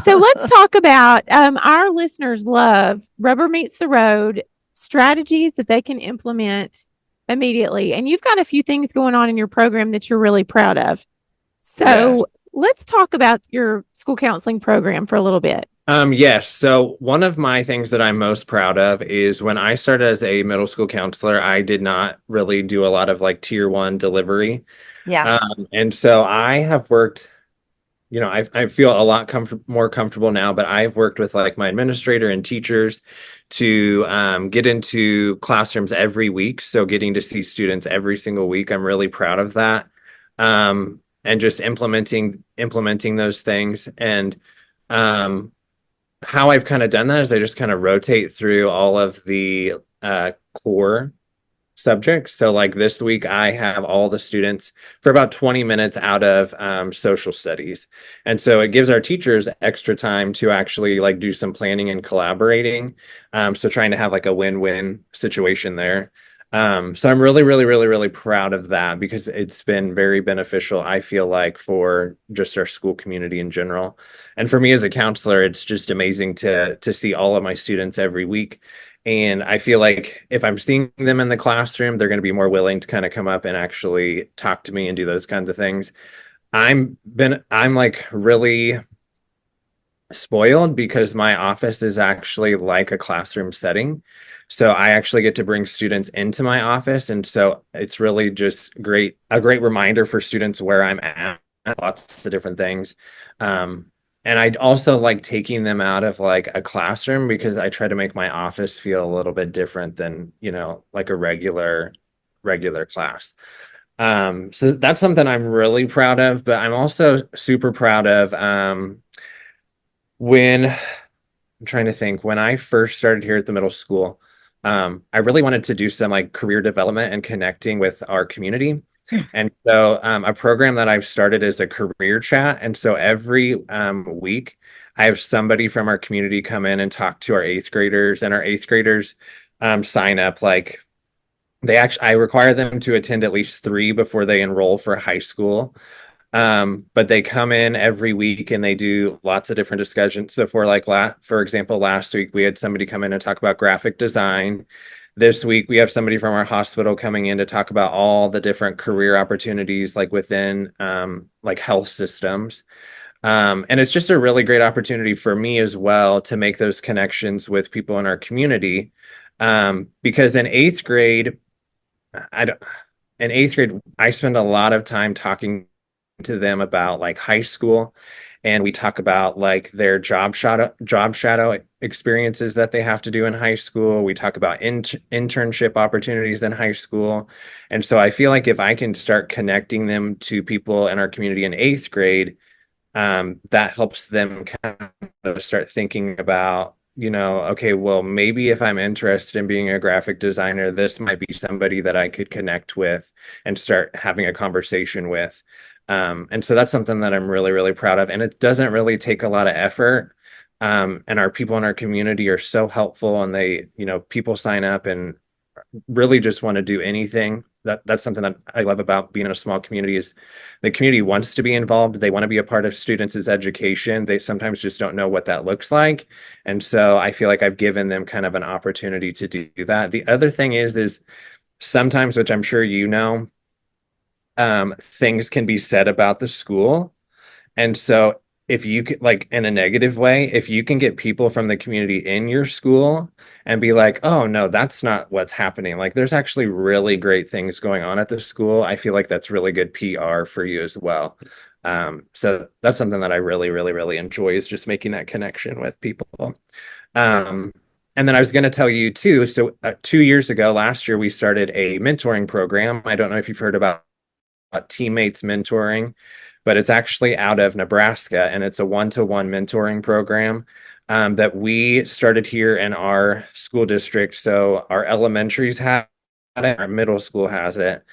So let's talk about our listeners love Rubber Meets the Road strategies that they can implement immediately. And you've got a few things going on in your program that you're really proud of. So let's talk about your school counseling program for a little bit. Yes. So one of my things that I'm most proud of is when I started as a middle school counselor, I did not really do a lot of like tier one delivery. Yeah. And so I have worked, I feel a lot more comfortable now, but I've worked with like my administrator and teachers to get into classrooms every week. So getting to see students every single week, I'm really proud of that. And just implementing those things. And how I've kind of done that is I just kind of rotate through all of the core subjects. So like this week, I have all the students for about 20 minutes out of social studies. And so it gives our teachers extra time to actually like do some planning and collaborating. So trying to have like a win-win situation there. So I'm really, really, really, really proud of that because it's been very beneficial, I feel like, for just our school community in general. And for me as a counselor, it's just amazing to see all of my students every week. And I feel like if I'm seeing them in the classroom, they're going to be more willing to kind of come up and actually talk to me and do those kinds of things. I'm like really spoiled because my office is actually like a classroom setting. So I actually get to bring students into my office. And so it's really just a great reminder for students where I'm at, lots of different things. And I also like taking them out of like a classroom because I try to make my office feel a little bit different than, like a regular class. So that's something I'm really proud of, but I'm also super proud of when I'm trying to think when I first started here at the middle school, I really wanted to do some like career development and connecting with our community. And so a program that I've started is a career chat. And so every week I have somebody from our community come in and talk to our eighth graders, and our eighth graders sign up like I require them to attend at least 3 before they enroll for high school. But they come in every week and they do lots of different discussions. So for example, last week we had somebody come in and talk about graphic design. This week we have somebody from our hospital coming in to talk about all the different career opportunities like within like health systems. And it's just a really great opportunity for me as well to make those connections with people in our community. Because in eighth grade, I spend a lot of time talking to them about like high school and we talk about like their job shadow experiences that they have to do in high school. We talk about internship opportunities in high school. And so I feel like if I can start connecting them to people in our community in 8th grade, that helps them kind of start thinking about, okay, well, maybe if I'm interested in being a graphic designer, this might be somebody that I could connect with and start having a conversation with. And so that's something that I'm really, really proud of. And it doesn't really take a lot of effort. And our people in our community are so helpful, and people sign up and really just want to do anything. That's something that I love about being in a small community is the community wants to be involved. They want to be a part of students' education. They sometimes just don't know what that looks like. And so I feel like I've given them kind of an opportunity to do that. The other thing is sometimes, which I'm sure things can be said about the school. And so if you could, like, in a negative way, if you can get people from the community in your school and be like, oh no, that's not what's happening. Like, there's actually really great things going on at the school. I feel like that's really good PR for you as well. So that's something that I really, really, really enjoy, is just making that connection with people. And then I was going to tell you too. So 2 years ago, last year, we started a mentoring program. I don't know if you've heard about teammates mentoring, but it's actually out of Nebraska, and it's a one-to-one mentoring program that we started here in our school district. So our elementaries have it, our middle school has it,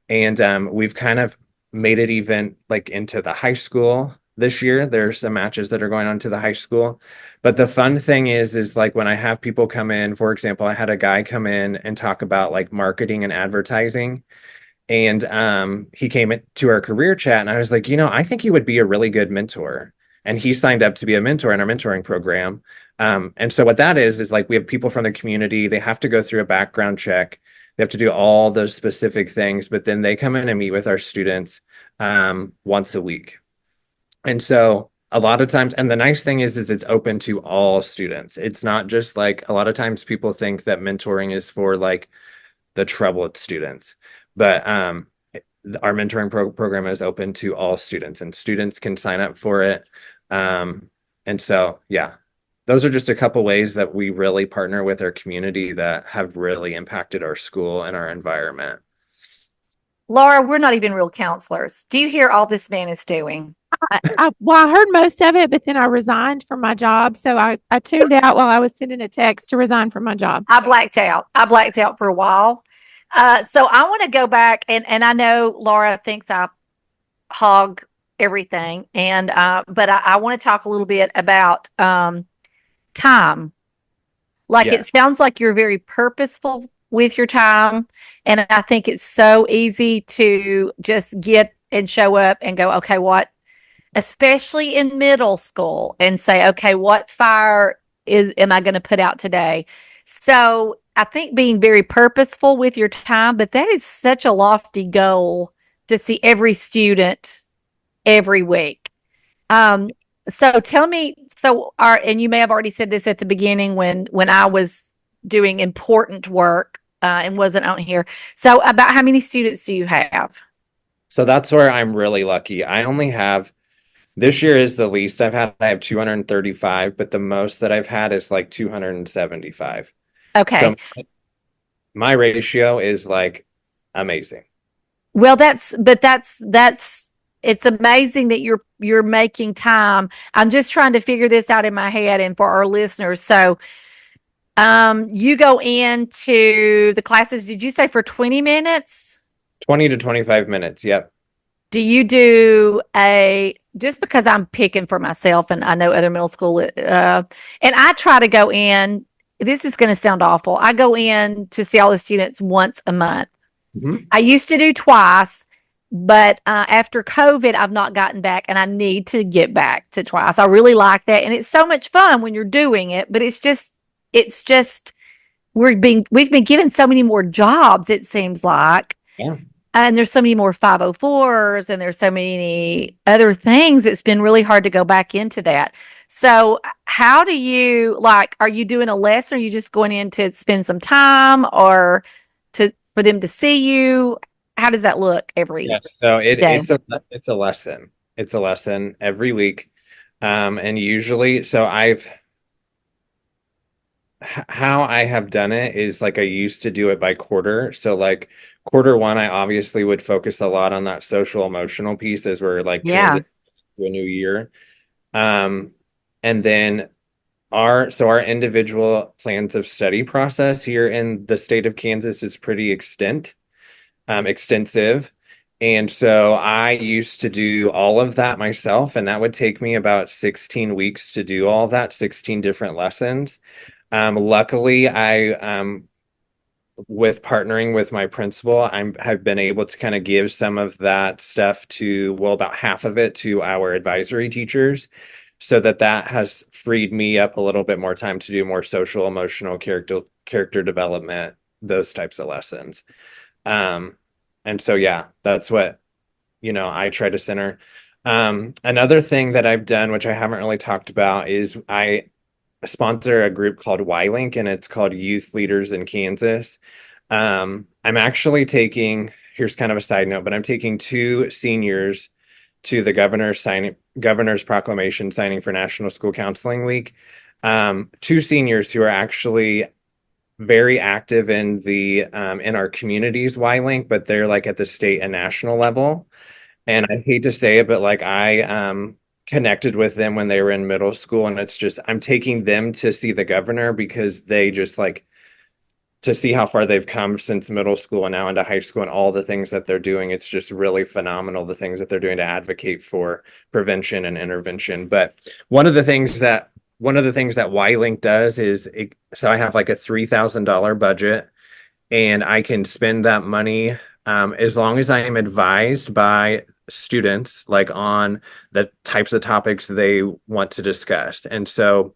and we've kind of made it even like into the high school this year. There's some matches that are going on to the high school. But the fun thing is like when I have people come in, for example, I had a guy come in and talk about like marketing and advertising. And he came to our career chat, and I was like, I think he would be a really good mentor. And he signed up to be a mentor in our mentoring program. And so what that is like we have people from the community. They have to go through a background check. They have to do all those specific things, but then they come in and meet with our students once a week. And so a lot of times, and the nice thing is it's open to all students. It's not just like, a lot of times people think that mentoring is for like the troubled students, but our mentoring program is open to all students, and students can sign up for it. And so, yeah, those are just a couple ways that we really partner with our community that have really impacted our school and our environment. Laura, we're not even real counselors. Do you hear all this man is doing? Well, I heard most of it, but then I resigned from my job. So I tuned out while I was sending a text to resign from my job. I blacked out for a while. So I want to go back, and I know Laura thinks I hog everything, and but I want to talk a little bit about time. Like, Yes. it sounds like you're very purposeful with your time, and I think it's so easy to just get and show up and go, okay, what, especially in middle school, and say, okay, what fire am I going to put out today? So I think being very purposeful with your time, but that is such a lofty goal to see every student every week. So tell me, and you may have already said this at the beginning when I was doing important work and wasn't out here. So about how many students do you have? So that's where I'm really lucky. This year is the least I've had. I have 235, but the most that I've had is like 275. Okay. So my ratio is like amazing. Well, that's it's amazing that you're making time. I'm just trying to figure this out in my head and for our listeners. So you go into the classes, did you say for 20 minutes? 20 to 25 minutes. Yep. Do you do just because I'm picking for myself and I know other middle school, and I try to go in, this is going to sound awful. I go in to see all the students once a month. Mm-hmm. I used to do twice, but after COVID, I've not gotten back, and I need to get back to twice. I really like that. And it's so much fun when you're doing it, but it's just, we've been given so many more jobs, it seems like. Yeah. And there's so many more 504s, and there's so many other things. It's been really hard to go back into that. So how do you, like, are you doing a lesson? Or are you just going in to spend some time, or for them to see you? How does that look every Yeah, so day? it's a lesson. It's a lesson every week. And usually, so how I have done it is like I used to do it by quarter. So like quarter one, I obviously would focus a lot on that social emotional piece as we're like Yeah. transitioning to a new year. Um, and then our individual plans of study process here in the state of Kansas is pretty extensive. And so I used to do all of that myself, and that would take me about 16 weeks to do all that, 16 different lessons. Luckily, with partnering with my principal, have been able to kind of give some of that stuff to, well, about half of it to our advisory teachers, so that has freed me up a little bit more time to do more social, emotional, character development, those types of lessons. Um, and so yeah, that's what I try to center. Another thing that I've done, which I haven't really talked about, is I sponsor a group called Y-Link, and it's called Youth Leaders in Kansas. I'm actually taking, here's kind of a side note, but I'm taking two seniors to the governor's proclamation signing for National School Counseling Week. Two seniors who are actually very active in our communities Y-Link, but they're like at the state and national level. And I hate to say it, but like I connected with them when they were in middle school, and it's just I'm taking them to see the governor because they just like to see how far they've come since middle school and now into high school and all the things that they're doing. It's just really phenomenal, the things that they're doing to advocate for prevention and intervention. But one of the things that Y-Link does is so I have like a $3,000 budget, and I can spend that money as long as I am advised by students like on the types of topics they want to discuss. And so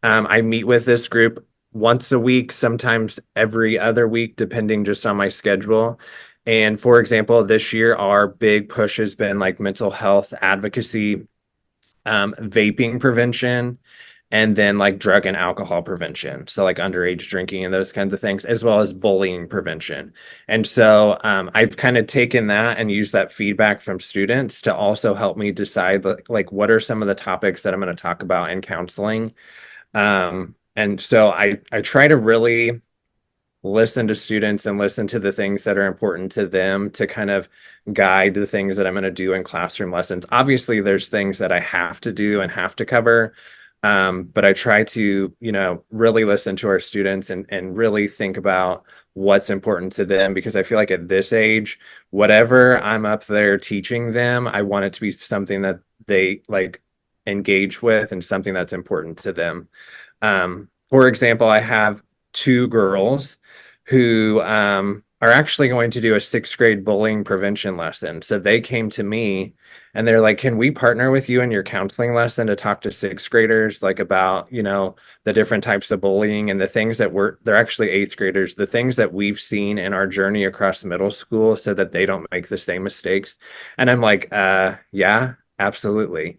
I meet with this group once a week, sometimes every other week, depending just on my schedule. And for example, this year, our big push has been like mental health advocacy, vaping prevention, and then like drug and alcohol prevention. So like underage drinking and those kinds of things, as well as bullying prevention. And so I've kind of taken that and used that feedback from students to also help me decide like what are some of the topics that I'm going to talk about in counseling. And so I try to really listen to students and listen to the things that are important to them to kind of guide the things that I'm going to do in classroom lessons. Obviously, there's things that I have to do and have to cover. But I try to, really listen to our students and really think about what's important to them, because I feel like at this age, whatever I'm up there teaching them, I want it to be something that they like engage with and something that's important to them. For example, I have two girls who are actually going to do a sixth grade bullying prevention lesson. So they came to me and they're like, can we partner with you in your counseling lesson to talk to sixth graders, like about, the different types of bullying and the things that they're actually eighth graders, the things that we've seen in our journey across middle school so that they don't make the same mistakes. And I'm like, yeah, absolutely.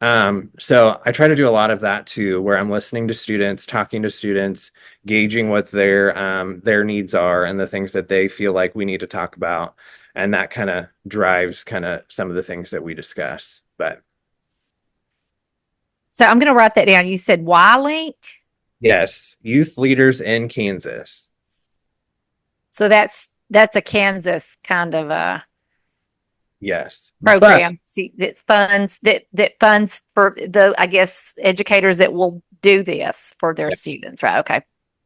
So I try to do a lot of that too, where I'm listening to students, talking to students, gauging what their needs are and the things that they feel like we need to talk about. And that kind of drives kind of some of the things that we discuss. But So I'm going to write that down. You said Y-Link. yes, youth leaders in Kansas. So that's a Kansas kind of a Yes. program. See, that funds for the, I guess, educators that will do this for their students, right? Okay.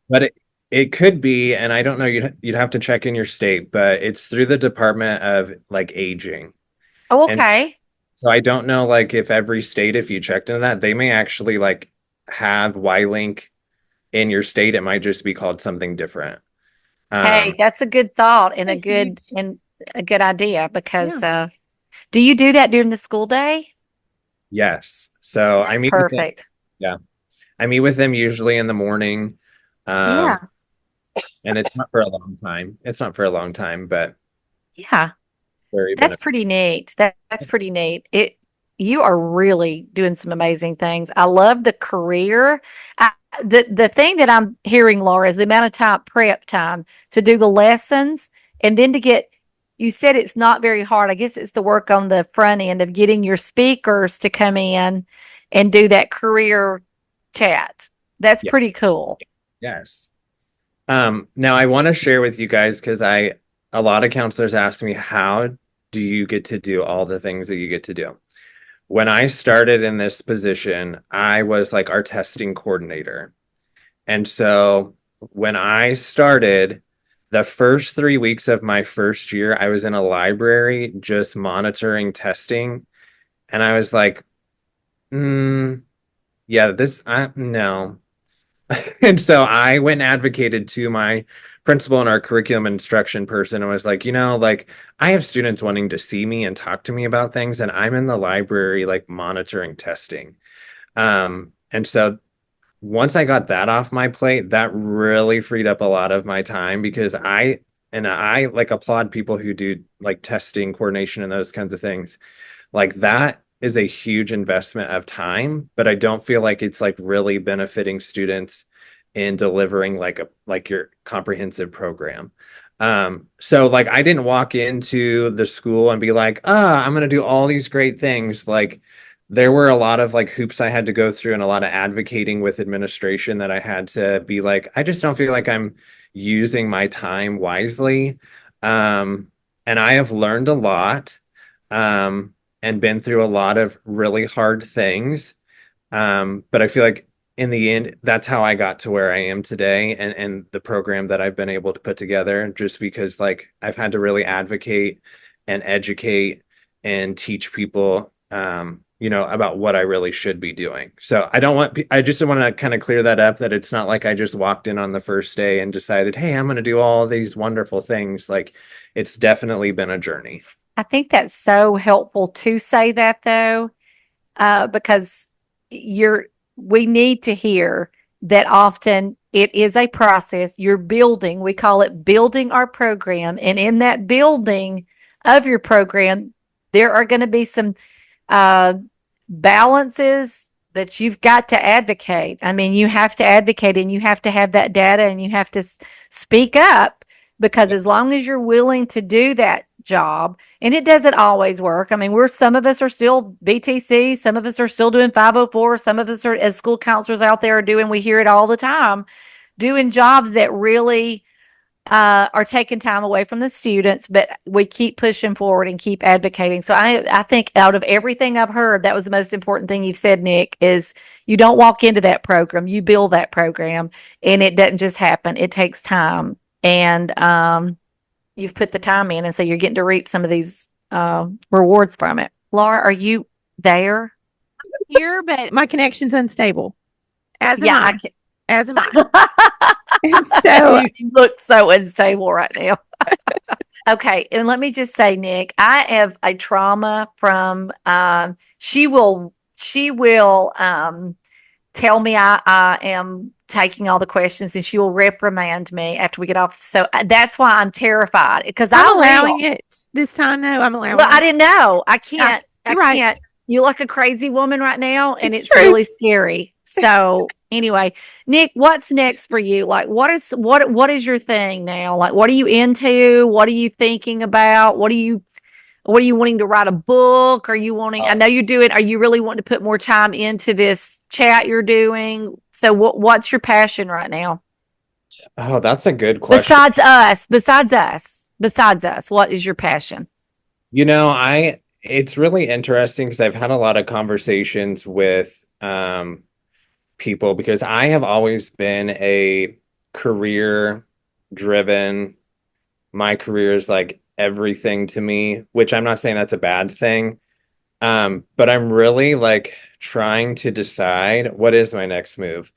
But it could be, and I don't know, you'd have to check in your state, but it's through the Department of like Aging. Oh, And okay. so I don't know like if every state, if you checked into that, they may actually like have Y-Link in your state. It might just be called something different. Hey, that's a good thought and a good idea because do you do that during the school day? Yes. So I That's meet with them. perfect. Yeah. I meet with them usually in the morning. Yeah. And it's not for a long time. It's not for a long time, but Yeah. very That's beneficial. pretty neat. That's pretty neat. You are really doing some amazing things. I love the career. The thing that I'm hearing, Laura, is the amount of time prep time to do the lessons and then to get. You said it's not very hard. I guess it's the work on the front end of getting your speakers to come in and do that career chat. That's Yeah. pretty cool. Yes. Now I want to share with you guys because a lot of counselors ask me, how do you get to do all the things that you get to do? When I started in this position, I was like our testing coordinator. And so when I started, the first 3 weeks of my first year, I was in a library just monitoring testing. And I was like, yeah, no. And so I went and advocated to my principal and our curriculum instruction person and was like, like I have students wanting to see me and talk to me about things, and I'm in the library like monitoring testing. And so once I got that off my plate, that really freed up a lot of my time because I like applaud people who do like testing coordination and those kinds of things. Like that is a huge investment of time, but I don't feel like it's like really benefiting students in delivering like your comprehensive program. So like I didn't walk into the school and be like, I'm gonna do all these great things. Like there were a lot of like hoops I had to go through and a lot of advocating with administration that I had to be like, I just don't feel like I'm using my time wisely. And I have learned a lot. And been through a lot of really hard things. But I feel like in the end, that's how I got to where I am today and the program that I've been able to put together, just because like I've had to really advocate and educate and teach people, about what I really should be doing. So I just want to kind of clear that up, that it's not like I just walked in on the first day and decided, hey, I'm going to do all these wonderful things. Like it's definitely been a journey. I think that's so helpful to say that though, because we need to hear that often it is a process. You're building, we call it building our program. And in that building of your program, there are going to be some balances that you've got to advocate. I mean, you have to advocate and you have to have that data and you have to speak up, because as long as you're willing to do that job, and it doesn't always work. I mean, some of us are still BTC, some of us are still doing 504, some of us are, as school counselors out there are doing, we hear it all the time, doing jobs that really are taking time away from the students, but we keep pushing forward and keep advocating. So I think out of everything I've heard, that was the most important thing you've said, Nick, is you don't walk into that program, you build that program, and it doesn't just happen. It takes time. And you've put the time in, and so you're getting to reap some of these rewards from it. Laura, are you there? Here, but my connection's unstable. As am Yeah, I. As am I. And so you look so unstable right now. Okay, and let me just say, Nick, I have a trauma from she will tell me I am taking all the questions, and she will reprimand me after we get off. So that's why I'm terrified, because I'm allowing it this time, though. I'm allowing Well, it. I didn't know. I can't. You're I right. can't. You're like a crazy woman right now, and It's it's true. really scary. So anyway, Nick, what's next for you? Like, what is your thing now? Like, what are you into? What are you thinking about? What are you wanting to write a book? Are you wanting? I know you do it. Are you really wanting to put more time into this chat you're doing? So what's your passion right now? Oh, that's a good question. Besides us, what is your passion? It's really interesting because I've had a lot of conversations with people, because I have always been a career driven. My career is like everything to me, which I'm not saying that's a bad thing. But I'm really like trying to decide what is my next move.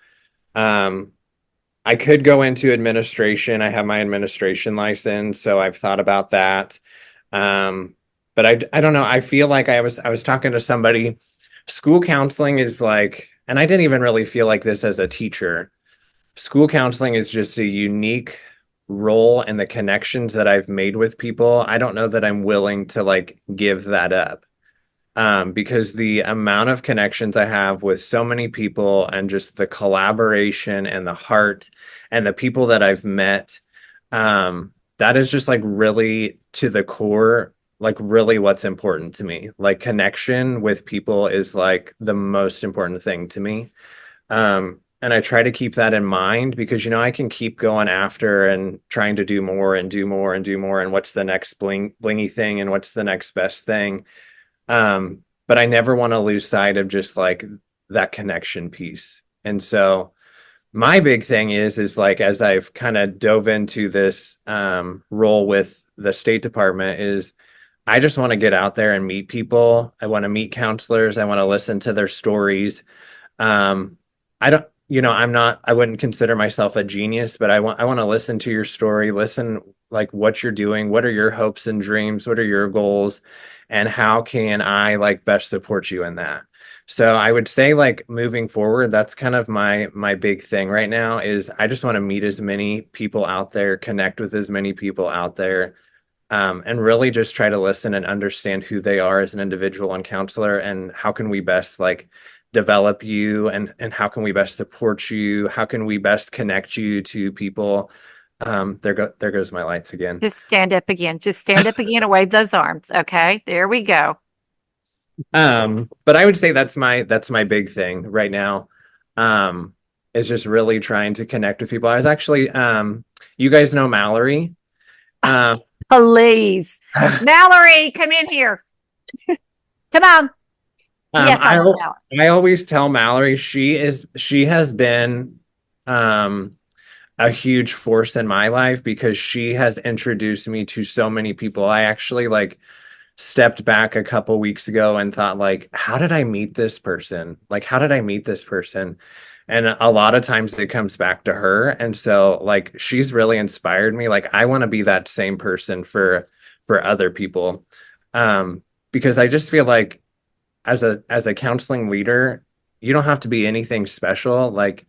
I could go into administration. I have my administration license, so I've thought about that. But I don't know. I feel like I was talking to somebody. School counseling is like, and I didn't even really feel like this as a teacher. School counseling is just a unique role, and the connections that I've made with people, I don't know that I'm willing to like give that up. Because the amount of connections I have with so many people, and just the collaboration and the heart and the people that I've met, that is just like really to the core like really what's important to me. Like connection with people is like the most important thing to me. And I try to keep that in mind because, you know, I can keep going after and trying to do more and do more and do more. And what's the next blingy thing and what's the next best thing. But I never want to lose sight of just like that connection piece. And so my big thing is like, as I've kind of dove into this role with the State Department is I just want to get out there and meet people. I want to meet counselors. I want to listen to their stories. I don't, you know, I wouldn't consider myself a genius, but I want to listen to your story, listen like what you're doing, what are your hopes and dreams, what are your goals, and how can I like best support you in that? So I would say like moving forward, that's kind of my big thing right now is I just want to meet as many people out there, connect with as many people out there, and really just try to listen and understand who they are as an individual and counselor and how can we best like develop you and how can we best support you? How can we best connect you to people? There goes my lights again. Just stand up again. Just stand up again and wave those arms. Okay, there we go. But I would say that's my big thing right now. Is just really trying to connect with people. I was actually you guys know Mallory. Please. Mallory, come in here. Come on. Yes, I always tell Mallory she has been a huge force in my life because she has introduced me to so many people. I actually like stepped back a couple weeks ago and thought like, how did I meet this person? Like, how did I meet this person? And a lot of times it comes back to her. And so like, she's really inspired me. Like, I want to be that same person for other people. Because I just feel like as a counseling leader, you don't have to be anything special. Like,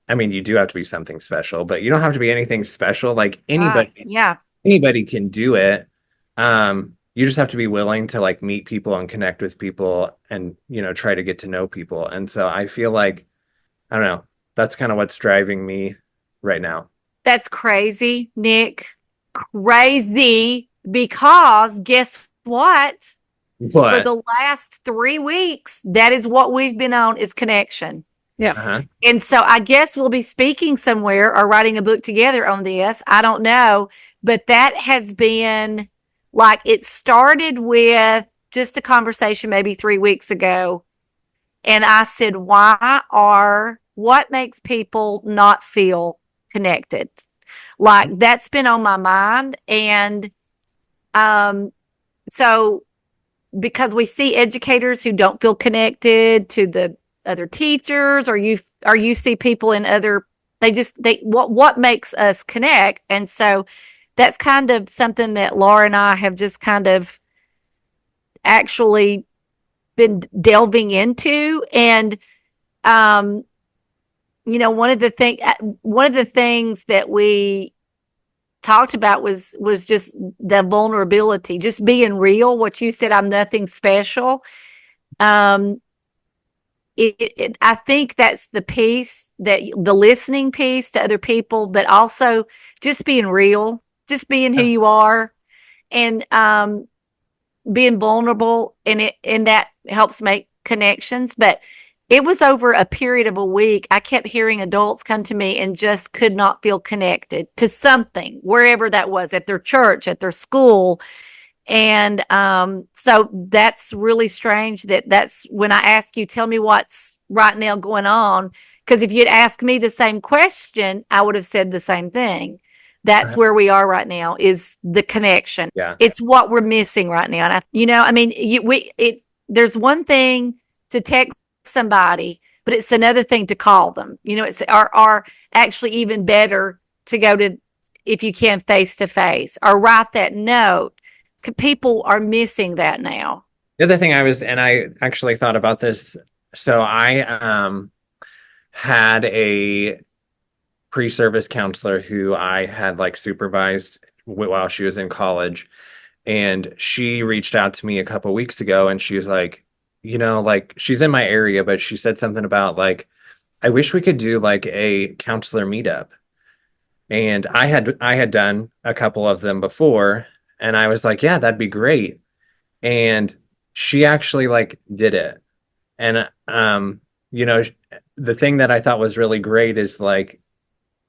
I mean, you do have to be something special, but you don't have to be anything special. Like anybody can do it. You just have to be willing to like meet people and connect with people and, you know, try to get to know people. And so I feel like, I don't know, that's kind of what's driving me right now. That's crazy, Nick. Crazy, because guess what? For the last 3 weeks, that is what we've been on is connection. Yeah. Uh-huh. And so I guess we'll be speaking somewhere or writing a book together on this. I don't know. But that has been like, it started with just a conversation maybe 3 weeks ago. And I said, what makes people not feel connected? Like, that's been on my mind. And so because we see educators who don't feel connected to the other teachers, or you see people in other, what makes us connect? And so that's kind of something that Laura and I have just kind of actually been delving into. And you know, one of the things that we talked about was just the vulnerability, just being real. What you said, I'm nothing special. I think that's the piece, that the listening piece to other people, but also just being real, just being who you are, and being vulnerable, and that helps make connections. But it was over a period of a week. I kept hearing adults come to me and just could not feel connected to something, wherever that was, at their church, at their school. And so that's really strange that's when I ask you, tell me what's right now going on. Because if you'd asked me the same question, I would have said the same thing. That's where we are right now, is the connection. Yeah. It's what we're missing right now. And I mean, there's one thing to text somebody, but it's another thing to call them. You know, it's are actually even better to go to, if you can, face to face, or write that note. People are missing that now. The other thing I actually thought about this. So I had a pre-service counselor who I had like supervised while she was in college. And she reached out to me a couple weeks ago and she was like, you know, like, she's in my area, but she said something about like, I wish we could do like a counselor meetup. And I had done a couple of them before. And I was like, yeah, that'd be great. And she actually like did it. And you know, the thing that I thought was really great is like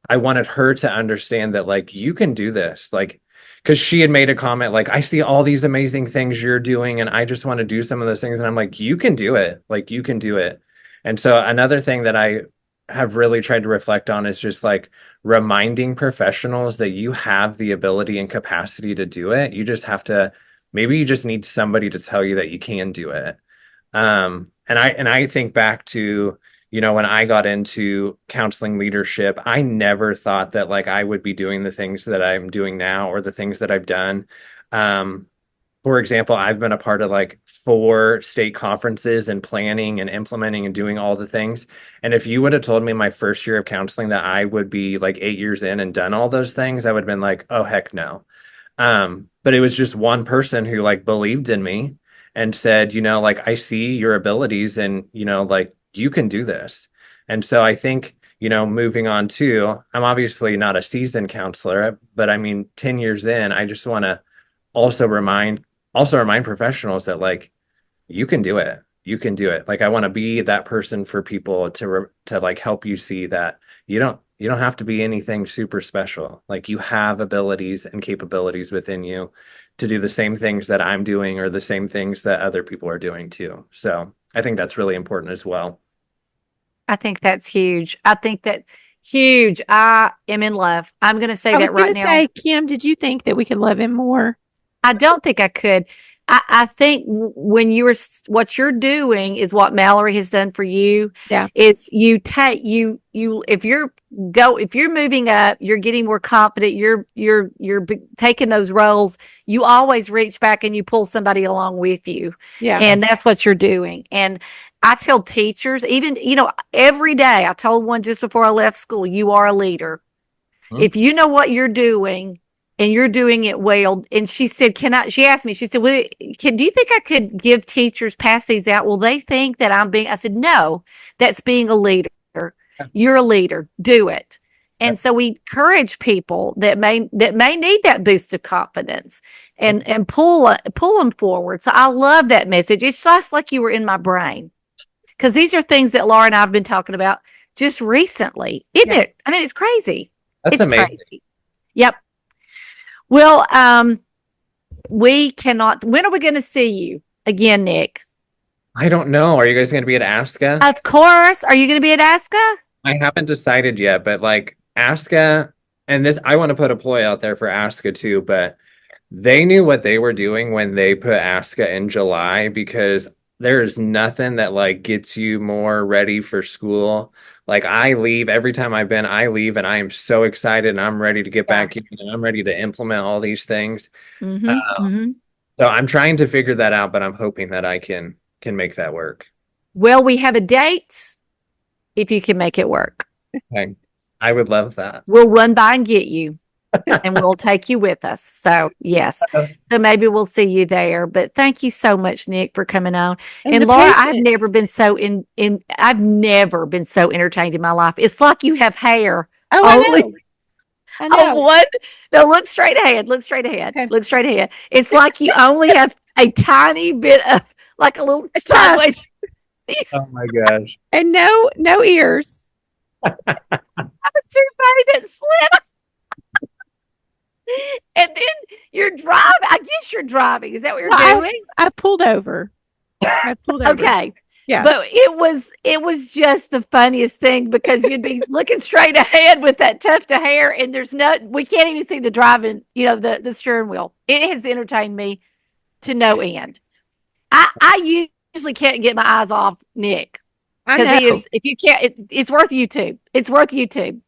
I wanted her to understand that like you can do this. Like because she had made a comment like I see all these amazing things you're doing and I just want to do some of those things. And I'm like, you can do it. Like you can do it. And so another thing that I have really tried to reflect on is just like reminding professionals that you have the ability and capacity to do it. You just have to, maybe you just need somebody to tell you that you can do it. And I think back to, you know, when I got into counseling leadership, I never thought that like I would be doing the things that I'm doing now or the things that I've done. Um, for example, I've been a part of like 4 state conferences and planning and implementing and doing all the things. And if you would have told me my first year of counseling that I would be like 8 years in and done all those things, I would have been like, oh, heck no. But it was just one person who like believed in me and said, you know, like I see your abilities and, you know, like you can do this. And so I think, you know, moving on to, I'm obviously not a seasoned counselor, but I mean, 10 years in, I just want to also remind professionals that like you can do it. You can do it. Like I want to be that person for people to like help you see that you don't have to be anything super special. Like you have abilities and capabilities within you to do the same things that I'm doing or the same things that other people are doing too. So I think that's really important as well. I think that's huge. I think that's huge. I am in love. I'm going to say I was that going right to now. say, Kim, did you think that we could love him more? I don't think I could. I think when what you're doing is what Mallory has done for you. Yeah. Is you take if you're moving up, you're getting more confident. You're taking those roles. You always reach back and you pull somebody along with you. Yeah. And that's what you're doing. And I tell teachers, even every day. I told one just before I left school, you are a leader. If you know what you're doing and you're doing it well. And she said, she asked me, she said, do you think I could give teachers, pass these out? Will they think that I said, no, that's being a leader. You're a leader. Do it. And so we encourage people that may need that boost of confidence and pull them forward. So I love that message. It's just like you were in my brain because these are things that Laura and I have been talking about just recently, isn't it? I mean, it's crazy. That's amazing. Crazy. Yep. Well, we cannot. When are we going to see you again, Nick? I don't know. Are you guys going to be at ASCA? Of course. Are you going to be at ASCA? I haven't decided yet, but like ASCA, and this, I want to put a ploy out there for ASCA too, but they knew what they were doing when they put ASCA in July because there is nothing that like gets you more ready for school. Like I leave every time I leave and I am so excited and I'm ready to get back in and I'm ready to implement all these things. So I'm trying to figure that out, but I'm hoping that I can make that work. Well, we have a date if you can make it work. Okay. I would love that. We'll run by and get you and we'll take you with us. So yes. So maybe we'll see you there. But thank you so much, Nick, for coming on. And Laura, I've never been so I've never been so entertained in my life. It's like you have hair. Oh, I know. Oh, what? No, look straight ahead. Look straight ahead. Okay. Look straight ahead. It's like you only have a tiny bit of like a little sideways. Oh my gosh. And no ears. Too funny that slip. And then you're driving. I guess you're driving. Is that what you're doing? I pulled over. Okay. Yeah. But it was just the funniest thing because you'd be looking straight ahead with that tuft of hair and we can't even see the driving, the steering wheel. It has entertained me to no end. I usually can't get my eyes off Nick. Because if you can't, it's worth YouTube. It's worth YouTube.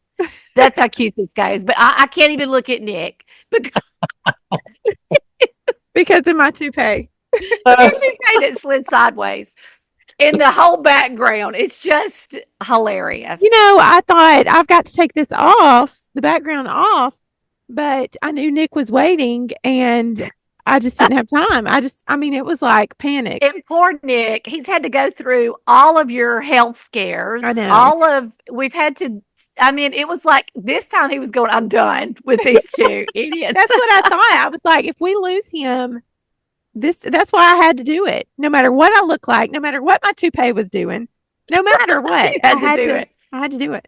That's how cute this guy is. But I can't even look at Nick because of my toupee. Your toupee that slid sideways. In the whole background, it's just hilarious. I thought I've got to take this off, the background off, but I knew Nick was waiting, and I just didn't have time. It was like panic. And poor Nick, he's had to go through all of your health scares. I know. We've had to, it was like this time he was going, I'm done with these two idiots. That's what I thought. I was like, if we lose him, that's why I had to do it. No matter what I look like, no matter what my toupee was doing, no matter what, You had to do it. I had to do it.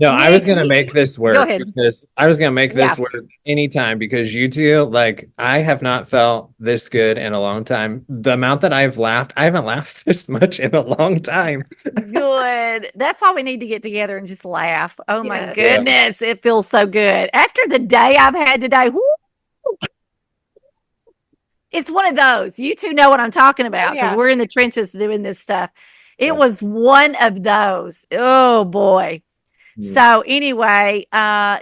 No, I was gonna make this work. Go ahead. Because I was gonna make this Yeah. work anytime because you two, like, I have not felt this good in a long time. The amount that I've laughed, I haven't laughed this much in a long time. Good. That's why we need to get together and just laugh. Oh my Yes. goodness. It feels so good. After the day I've had today, whoo, it's one of those. You two know what I'm talking about because Yeah. we're in the trenches doing this stuff. It Yeah. was one of those. Oh boy. Mm. So anyway,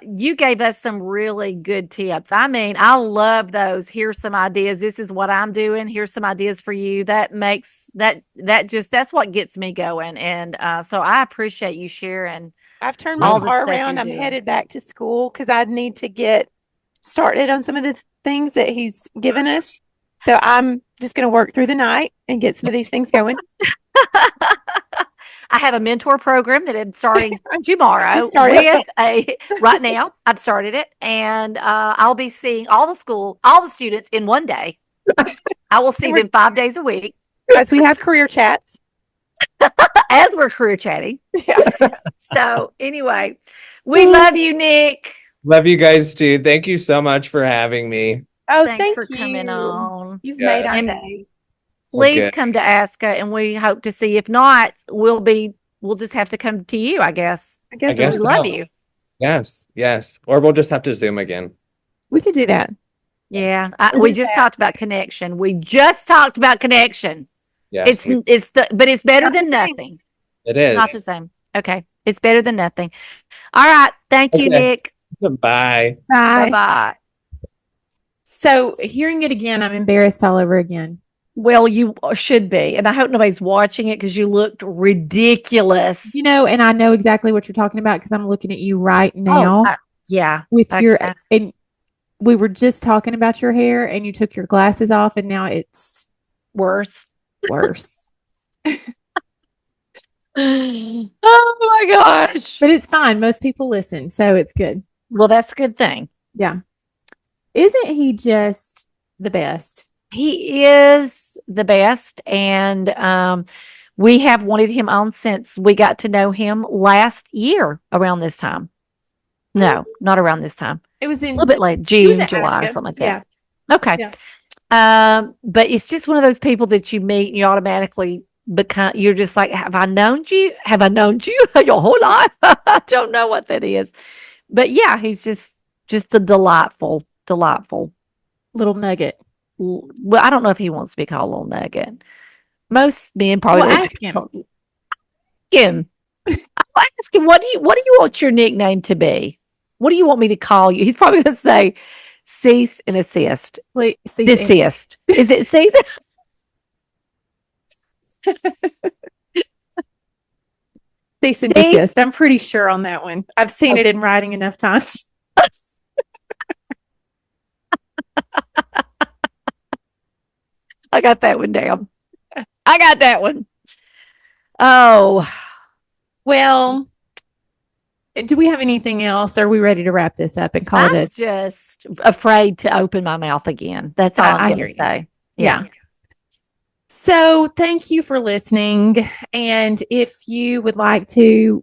you gave us some really good tips. I love those. Here's some ideas. This is what I'm doing. Here's some ideas for you. That makes that's what gets me going. And so I appreciate you sharing. I've turned All my the car stuff around. you I'm do. headed back to school because I need to get started on some of the things that he's given us. So I'm just going to work through the night and get some of these things going. I have a mentor program that I'm starting tomorrow. Just started. Right now, I've started it, and I'll be seeing all the students in one day. I will see them 5 days a week As we have career chats. as we're career chatting. Yeah. So anyway, we love you, Nick. Love you guys too. Thank you so much for having me. Oh, Thanks thank for you. coming on. You've Yeah. made our And- day. Please Okay. come to ASCA, and we hope to see. If not, we'll just have to come to you, I guess. I guess, I guess We so. love you. Yes. Or we'll just have to Zoom again. we could do that. Yeah, We'll we do just that. talked about connection. Yeah, But it's better Not the than same. nothing. it It's is. not the same. Okay, it's better than nothing. All right, thank you, Okay. Nick. Bye. Bye bye. So hearing it again, I'm embarrassed all over again. Well, you should be, and I hope nobody's watching it because you looked ridiculous. And I know exactly what you're talking about because I'm looking at you right now Yeah, with your, okay. and we were just talking about your hair and you took your glasses off and now it's worse. worse. Oh my gosh! But it's fine. Most people listen, so it's good. Well, that's a good thing. Yeah. Isn't he just the best? He is the best, and we have wanted him on since we got to know him last year around this time. No, not around this time. It was A in little bit late, he was June, at July, ASCA. something like Yeah. that. Okay. Yeah. But it's just one of those people that you meet and you automatically become, you're just like, have I known you? Have I known you your whole life? I don't know what that is. But yeah, he's just a delightful little nugget. well, I don't know if he wants to be called a little nugget. Most men probably Well, would ask him. Ask him. I'll ask him, what do you want your nickname to be? What do you want me to call you? He's probably going to say cease and assist. Please, Desist. Is it cease? cease and desist. I'm pretty sure on that one. I've seen it in writing enough times. I got that one down. I got that one. Oh, Well, do we have anything else? Are we ready to wrap this up and call I'm it just afraid to open my mouth again. That's all I I'm going hear to you. say. Yeah. So thank you for listening. And if you would like to,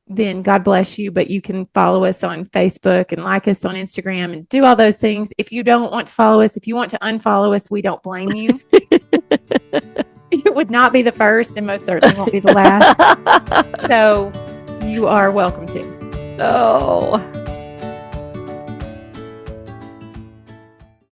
then God bless you. But you can follow us on Facebook and like us on Instagram and do all those things. If you don't want to follow us, if you want to unfollow us, we don't blame you. It would not be the first and most certainly won't be the last. So you are welcome to. Oh.